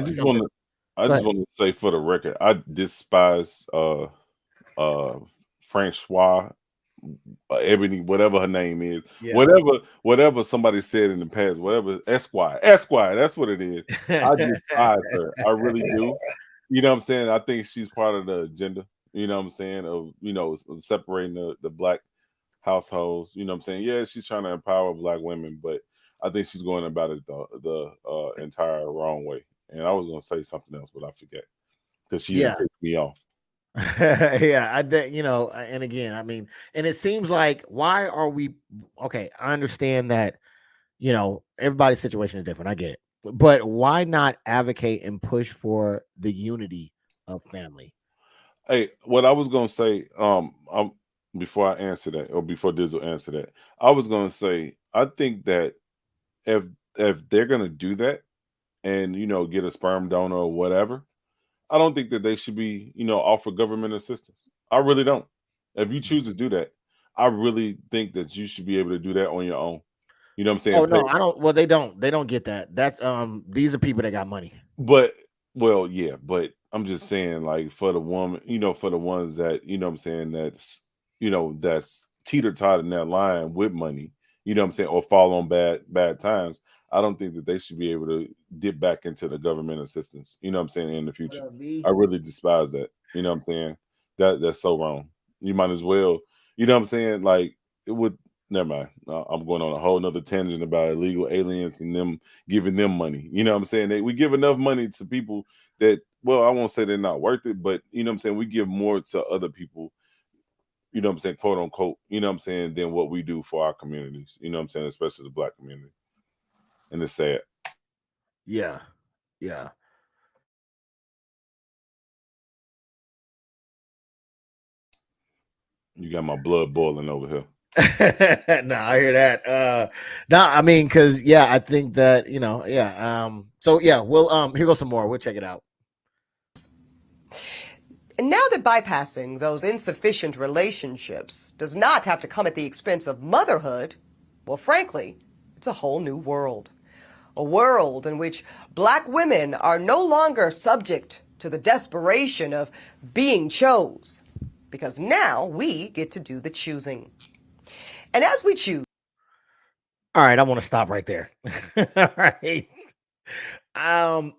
Speaker 7: just want to say for the record, I despise Francois, Ebony, whatever her name is,
Speaker 6: Yeah.
Speaker 7: whatever somebody said in the past, whatever, Esquire, that's what it is. I despise her. I really do. You know what I'm saying? I think she's part of the agenda. You know what I'm saying? Of separating the black households. You know what I'm saying? Yeah, she's trying to empower black women, but I think she's going about it the entire wrong way. And I was gonna say something else, but I forget because she
Speaker 6: Yeah.
Speaker 7: pissed me off.
Speaker 6: Yeah, I think, and again, I mean, and it seems like, why are we okay? I understand that, everybody's situation is different. I get it, but why not advocate and push for the unity of family?
Speaker 7: Hey, what I was gonna say, before I answer that, or before Dizzle answer that, I was gonna say, I think that if they're gonna do that and get a sperm donor or whatever, I don't think that they should be offer government assistance. I really don't. If you choose to do that, I really think that you should be able to do that on your own. You know what I'm saying?
Speaker 6: Oh no, I don't. Well, they don't get that. That's these are people that got money.
Speaker 7: But yeah, but I'm just saying, like, for the woman, for the ones that, what I'm saying, that's teeter-totting that line with money, what I'm saying, or fall on bad times, I don't think that they should be able to dip back into the government assistance, what I'm saying, in the future. I really despise that. You know what I'm saying? That's so wrong. You might as well, what I'm saying, like, it would. Never mind. I'm going on a whole nother tangent about illegal aliens and them giving them money. You know what I'm saying? We give enough money to people that, well, I won't say they're not worth it, but what I'm saying, we give more to other people, what I'm saying, quote unquote, what I'm saying, than what we do for our communities. What I'm saying, especially the black community. And it's sad.
Speaker 6: Yeah. Yeah.
Speaker 7: You got my blood boiling over here.
Speaker 6: No, I hear that. No, I mean, because I think that yeah. So yeah, we'll here goes some more. We'll check it out.
Speaker 15: And now that bypassing those insufficient relationships does not have to come at the expense of motherhood, well, frankly, it's a whole new world. A world in which black women are no longer subject to the desperation of being chose, because now we get to do the choosing. And as we choose.
Speaker 6: All right, I want to stop right there. All right.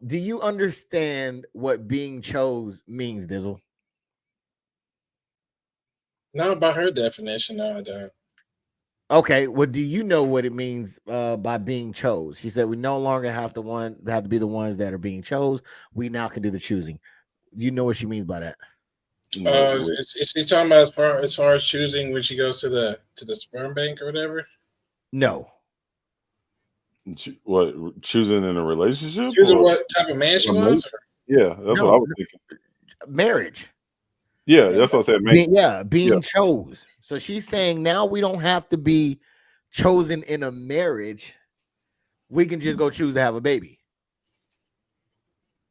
Speaker 6: Do you understand what being chose means, Dizzle?
Speaker 5: No, by her definition, no, I don't.
Speaker 6: Okay, well, do you know what it means by being chose? She said we no longer have to be the ones that are being chose. We now can do the choosing. You know what she means by that?
Speaker 5: Is she talking about as far as choosing when she goes to the sperm bank or whatever?
Speaker 6: No.
Speaker 7: What, choosing in a relationship?
Speaker 5: Choosing what type of man she wants?
Speaker 7: Yeah, that's what I was thinking.
Speaker 6: Marriage.
Speaker 7: Yeah, that's what I said.
Speaker 6: Being chose. So she's saying now we don't have to be chosen in a marriage. We can just go choose to have a baby.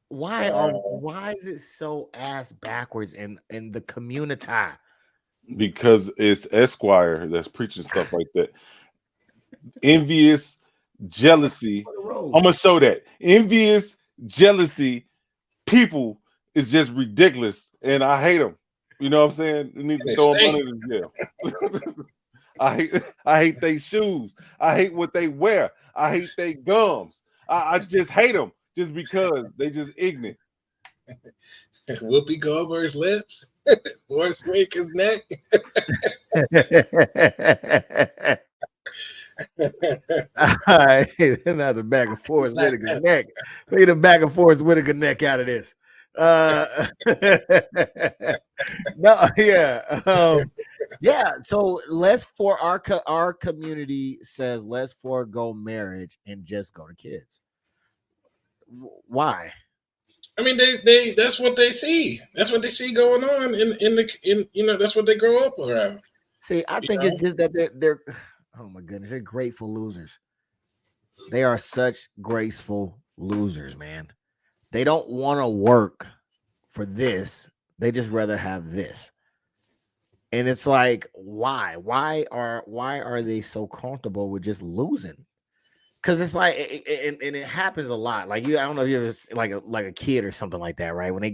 Speaker 6: Why is it so ass backwards in the community?
Speaker 7: Because it's Esquire that's preaching stuff like that. Envious jealousy. I'm gonna show that envious jealousy people is just ridiculous, and I hate them. You know what I'm saying? You need to throw them under the jail. I hate their shoes. I hate what they wear. I hate their gums. I just hate them just because they just ignorant.
Speaker 5: Whoopi Goldberg's lips. Forrest Whitaker's neck.
Speaker 6: Not the back and forth Whitaker's neck. Take the back and forth Whitaker neck out of this. No, yeah. So let's for our community says let's forego marriage and just go to kids. Why?
Speaker 5: I mean, they that's what they see. That's what they see going on in you know, that's what they grow up around.
Speaker 6: See, I think it's just that they're oh my goodness, they're grateful losers. They are such graceful losers, man. They don't want to work for this. They just rather have this. And it's like, why? Why are they so comfortable with just losing? Because it's like, and it happens a lot. Like I don't know if you ever like a kid or something like that, right? When they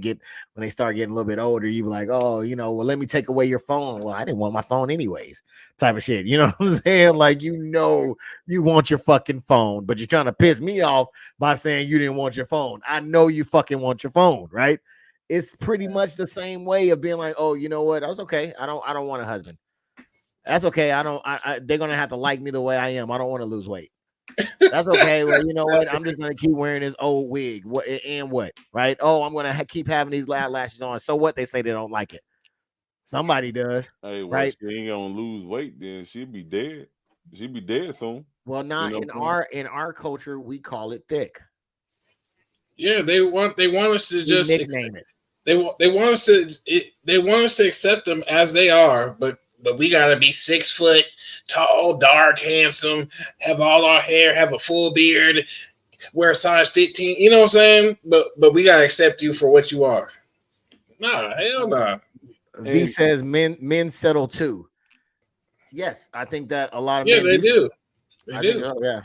Speaker 6: start getting a little bit older, you be like, oh, you know, well, let me take away your phone. Well, I didn't want my phone anyways, type of shit. You know what I'm saying? Like, you know, you want your fucking phone, but you're trying to piss me off by saying you didn't want your phone. I know you fucking want your phone, right? It's pretty much the same way of being like, oh, you know what? That's okay. I don't want a husband. That's okay. They're gonna have to like me the way I am. I don't want to lose weight. That's okay. Well, you know what? I'm just gonna keep wearing this old wig. What, right? Oh, I'm gonna keep having these loud lashes on. So what? They say they don't like it. Somebody does.
Speaker 7: Hey, well,
Speaker 6: right?
Speaker 7: She ain't gonna lose weight, then she'll be dead. She'll be dead soon.
Speaker 6: Well, not in our culture, we call it thick.
Speaker 5: Yeah, they want us to just
Speaker 6: nickname it.
Speaker 5: They want us to accept them as they are, but we gotta be 6 foot tall, dark, handsome, have all our hair, have a full beard, wear a size 15. You know what I'm saying? But we gotta accept you for what you are. Nah, hell nah.
Speaker 6: V says men settle too. Yes, I think that a lot of men
Speaker 5: they do.
Speaker 6: They do. Yeah.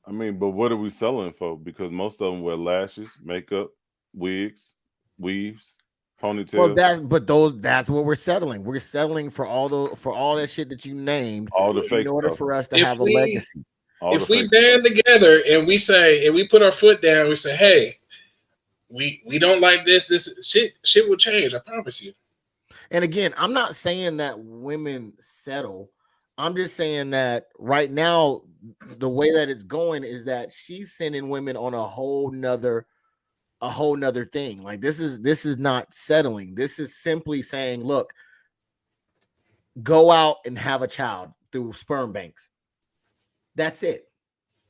Speaker 7: I mean, but what are we selling for? Because most of them wear lashes, makeup, wigs, weaves, ponytails.
Speaker 6: Well, that's what we're settling. We're settling for all that shit that you named.
Speaker 7: All the fake
Speaker 6: in order
Speaker 7: stuff.
Speaker 6: for us to have a legacy.
Speaker 5: If we band together and we say, and we put our foot down, we say, hey, we don't like this shit will change. I promise you.
Speaker 6: And again, I'm not saying that women settle. I'm just saying that right now, the way that it's going is that she's sending women on a whole nother thing. Like this is not settling. This is simply saying, look, go out and have a child through sperm banks. That's it.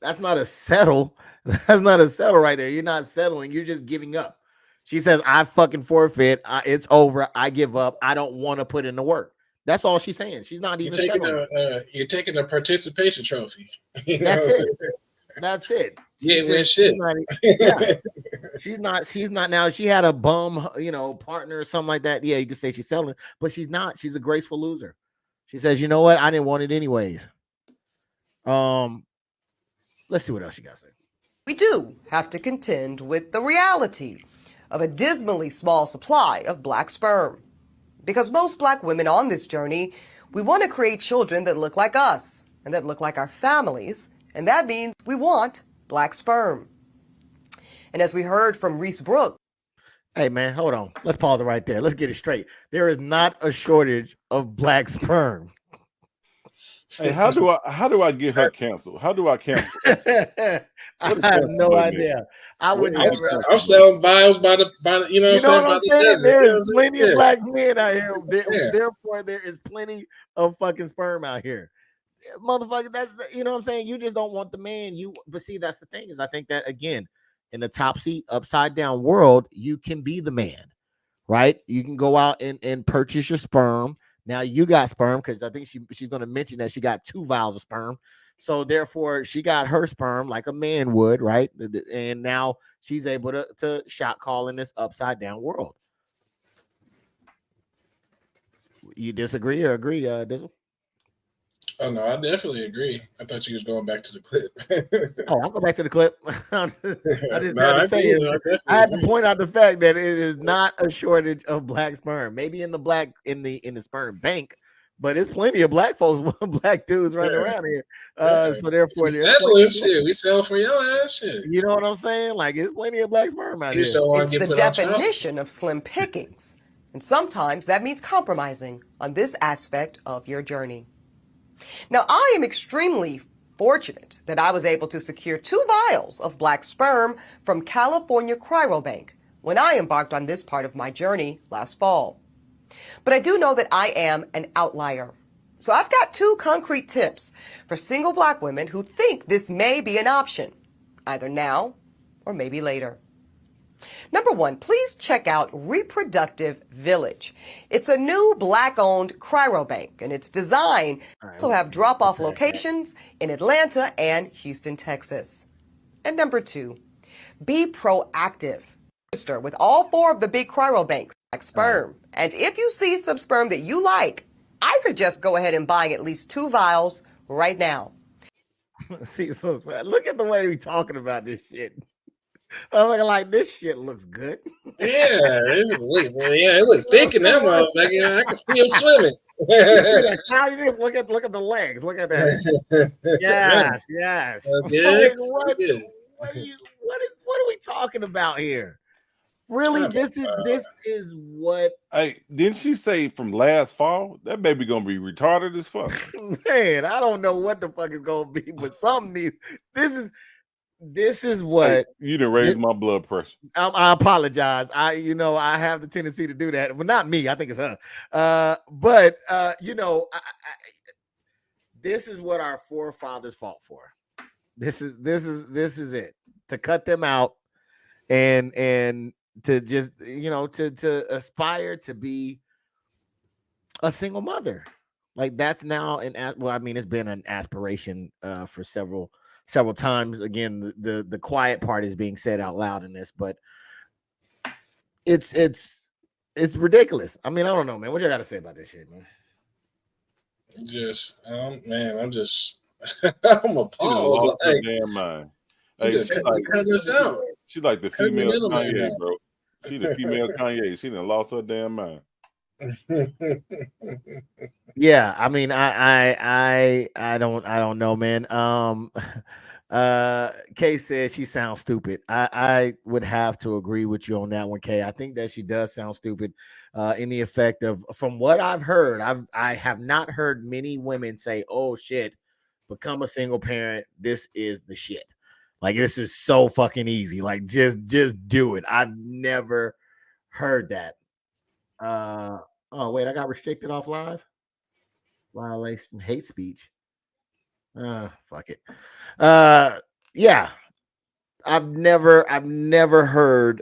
Speaker 6: That's not a settle. That's not a settle right there. You're not settling. You're just giving up. She says, I fucking forfeit. It's over. I give up. I don't want to put in the work. That's all she's saying. She's not even settling.
Speaker 5: You're taking a participation trophy.
Speaker 6: That's it. That's it. She's not now. She had a bum, partner or something like that. Yeah, you could say she's selling, but she's not. She's a graceful loser. She says, you know what? I didn't want it anyways. Let's see what else you got to say.
Speaker 15: We do have to contend with the reality of a dismally small supply of black sperm. Because most black women on this journey, we want to create children that look like us and that look like our families. And that means we want black sperm. And as we heard from Reese Brooks.
Speaker 6: Hey, man, hold on. Let's pause it right there. Let's get it straight. There is not a shortage of black sperm.
Speaker 7: Hey, how do I get her canceled? How do I cancel?
Speaker 6: I have no idea.
Speaker 5: I'm selling vials by the you know what I'm saying?
Speaker 6: There is plenty of black men out here. Therefore, there is plenty of fucking sperm out here. Motherfucker, that's you know what I'm saying? You just don't want the man. But see, that's the thing, is I think that again, in the topsy upside down world, you can be the man, right? You can go out and purchase your sperm. Now you got sperm because I think she's going to mention that she got 2 vials of sperm. So therefore, she got her sperm like a man would, right? And now she's able to shot call in this upside down world. You disagree or agree, Dizzle?
Speaker 5: Oh no, I definitely agree. I thought you was going back to the clip.
Speaker 6: Oh, I'll go back to the clip. I just
Speaker 5: No,
Speaker 6: had to
Speaker 5: I
Speaker 6: say
Speaker 5: agree,
Speaker 6: it.
Speaker 5: though. I definitely
Speaker 6: I had to
Speaker 5: agree.
Speaker 6: point out the fact that it is not a shortage of black sperm. Maybe in the sperm bank, but it's plenty of black folks, black dudes running around here. So therefore,
Speaker 5: we
Speaker 6: there's plenty
Speaker 5: settling
Speaker 6: of black.
Speaker 5: shit. We sell for your ass shit.
Speaker 6: You know what I'm saying? Like, it's plenty of black sperm out
Speaker 5: You
Speaker 6: here.
Speaker 5: just don't want
Speaker 15: It's
Speaker 5: to
Speaker 15: the
Speaker 5: get put on trial support.
Speaker 15: definition of slim pickings. And sometimes that means compromising on this aspect of your journey. Now, I am extremely fortunate that I was able to secure 2 vials of black sperm from California Cryobank when I embarked on this part of my journey last fall. But I do know that I am an outlier. So I've got 2 concrete tips for single black women who think this may be an option, either now or maybe later. Number 1, please check out Reproductive Village. It's a new black-owned cryobank, and its design also have drop-off locations in Atlanta and Houston, Texas. And number 2, be proactive. Register with all 4 of the big cryobanks like sperm. And if you see some sperm that you like, I suggest go ahead and buying at least 2 vials right now.
Speaker 6: See, so look at the way we talking about this shit. I'm looking like this shit looks good.
Speaker 5: It look thick in that motherfucker. I can see him swimming.
Speaker 6: How do you just look at the legs? Look at that. Yes.
Speaker 5: So good.
Speaker 6: Like, what are we talking about here? Really, this is what.
Speaker 7: Hey, didn't she say from last fall that baby gonna be retarded as fuck?
Speaker 6: Man, I don't know what the fuck is gonna be, but something needs. This is what.
Speaker 7: Hey, you done raised my blood pressure.
Speaker 6: I apologize. I have the tendency to do that, but not me. I think it's her. But this is what our forefathers fought for. This is it, to cut them out and to just to aspire to be a single mother. Like, that's now it's been an aspiration for several times. Again, the quiet part is being said out loud in this, but it's ridiculous. I mean, I don't know, man. What you got to say about this shit, man?
Speaker 5: I'm appalled.
Speaker 7: Lost her damn mind. Hey, she like the female Kanye, bro. She the female Kanye. She done lost her damn mind.
Speaker 6: Yeah, I mean, I don't know, man. Kay says she sounds stupid. I would have to agree with you on that one, Kay. I think that she does sound stupid in the effect of, from what I've heard, I have not heard many women say, oh shit, become a single parent, this is the shit. Like, this is so fucking easy. Like, just do it. I've never heard that. Oh wait, I got restricted off live. Violation, hate speech. Fuck it. Yeah. I've never heard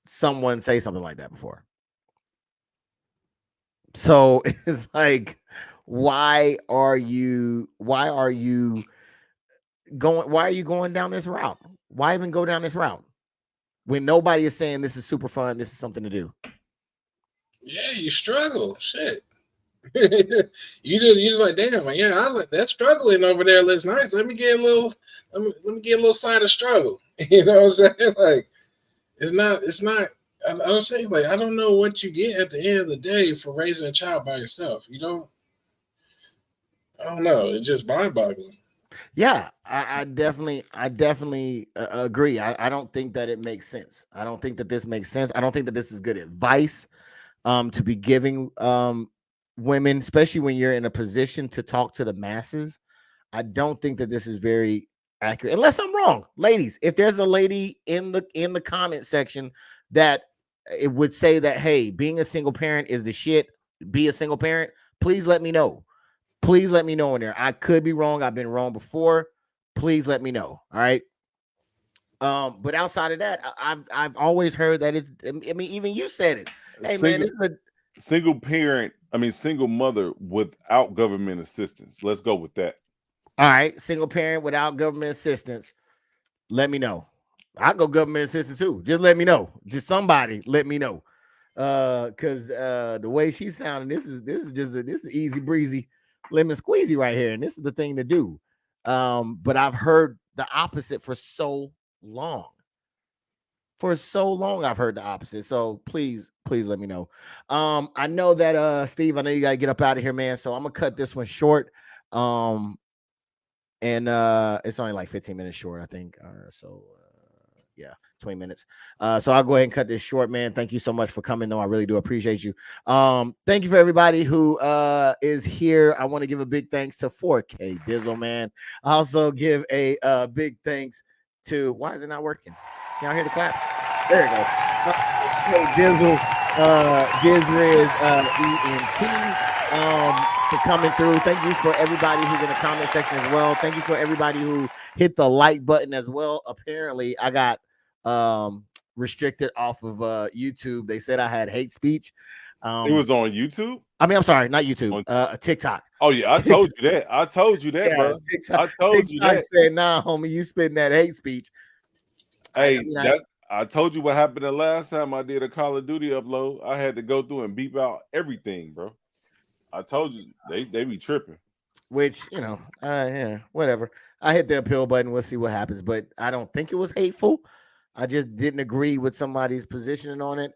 Speaker 6: someone say something like that before. So it's like, why are you going down this route? Why even go down this route when nobody is saying this is super fun, this is something to do?
Speaker 5: Yeah, you struggle. Shit. you just like, damn, man, yeah, I like that struggling over there looks nice. Let me get a little sign of struggle. You know what I'm saying? Like, it's not I don't say, like, I don't know what you get at the end of the day for raising a child by yourself. I don't know. It's just mind-boggling.
Speaker 6: Yeah, I definitely agree. I don't think that it makes sense. I don't think that this makes sense. I don't think that this is good advice to be giving women, especially when you're in a position to talk to the masses. I don't think that this is very accurate, unless I'm wrong. Ladies, if there's a lady in the comment section that it would say that, hey, being a single parent is the shit, be a single parent, please let me know. Please let me know in there. I could be wrong. I've been wrong before. Please let me know. All right. But outside of that, I've always heard that it's, I mean, even you said it. Hey, man,
Speaker 7: single mother without government assistance. Let's go with that.
Speaker 6: All right, single parent without government assistance. Let me know. I'll go government assistance too. Just let me know. Just somebody let me know. Because the way she's sounding, this is easy breezy, lemon squeezy right here, and this is the thing to do. But I've heard the opposite for so long. For so long, I've heard the opposite. So please let me know. I know that Steve, I know you gotta get up out of here, man. So I'm gonna cut this one short. And it's only like 15 minutes short, I think. Yeah, 20 minutes. So I'll go ahead and cut this short, man. Thank you so much for coming, though. I really do appreciate you. Thank you for everybody who is here. I want to give a big thanks to 4K Dizzle, man. I also give a big thanks to, why is it not working? Can y'all hear the claps? There you go. Hey, Dizzle, Gizriz, ENT, for coming through. Thank you for everybody who's in the comment section as well. Thank you for everybody who hit the like button as well. Apparently, I got restricted off of YouTube. They said I had hate speech.
Speaker 7: It was on YouTube?
Speaker 6: I mean, I'm sorry, not YouTube, TikTok.
Speaker 7: Oh, yeah, I told you that. I told you that,
Speaker 6: Yeah,
Speaker 7: bro.
Speaker 6: TikTok,
Speaker 7: I told you that.
Speaker 6: said, nah, homie, you spitting that hate speech.
Speaker 7: Hey, I told you what happened the last time I did a Call of Duty upload. I had to go through and beep out everything, bro. I told you they be tripping.
Speaker 6: Which, yeah, whatever. I hit the appeal button. We'll see what happens. But I don't think it was hateful. I just didn't agree with somebody's positioning on it.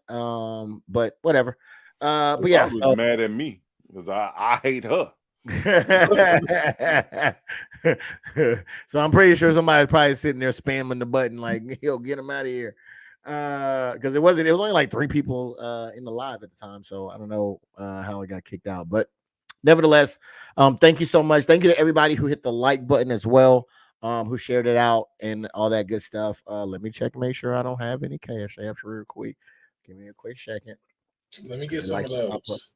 Speaker 6: But whatever. But yeah,
Speaker 7: was mad at me because I hate her.
Speaker 6: So I'm pretty sure somebody's probably sitting there spamming the button like, yo, get him out of here. Because it was only like 3 people in the live at the time. So I don't know how it got kicked out. But nevertheless, thank you so much. Thank you to everybody who hit the like button as well, who shared it out and all that good stuff. Let me check, make sure I don't have any cash apps real quick. Give me a quick second.
Speaker 5: Let me get some of those.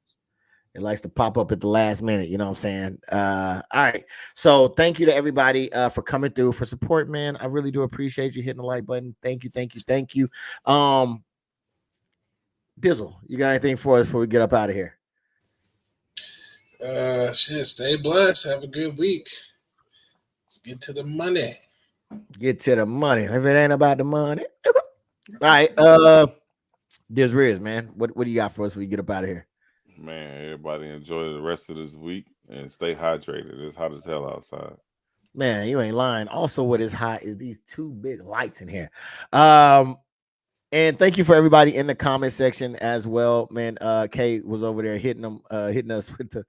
Speaker 6: It likes to pop up at the last minute, you know what I'm saying? All right. So thank you to everybody for coming through, for support, man. I really do appreciate you hitting the like button. Thank you. Dizzle, you got anything for us before we get up out of here?
Speaker 5: Stay blessed. Have a good week. Let's get to the money.
Speaker 6: Get to the money. If it ain't about the money. All right. Diz Riz, man. What do you got for us when we get up out of here?
Speaker 7: Man, everybody enjoy the rest of this week and stay hydrated. It's hot as hell outside.
Speaker 6: Man, you ain't lying. Also, what is hot is these 2 big lights in here. And thank you for everybody in the comment section as well, man. Kate was over there hitting us with the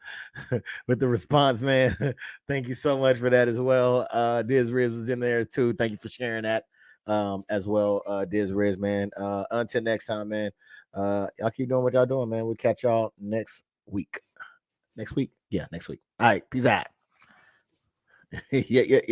Speaker 6: with the response, man. Thank you so much for that as well. Diz Riz was in there too. Thank you for sharing that as well, Diz Riz, man. Until next time, man. Y'all keep doing what y'all doing, man. We'll catch y'all next week. Next week? Yeah, next week. All right, peace out. Yeah.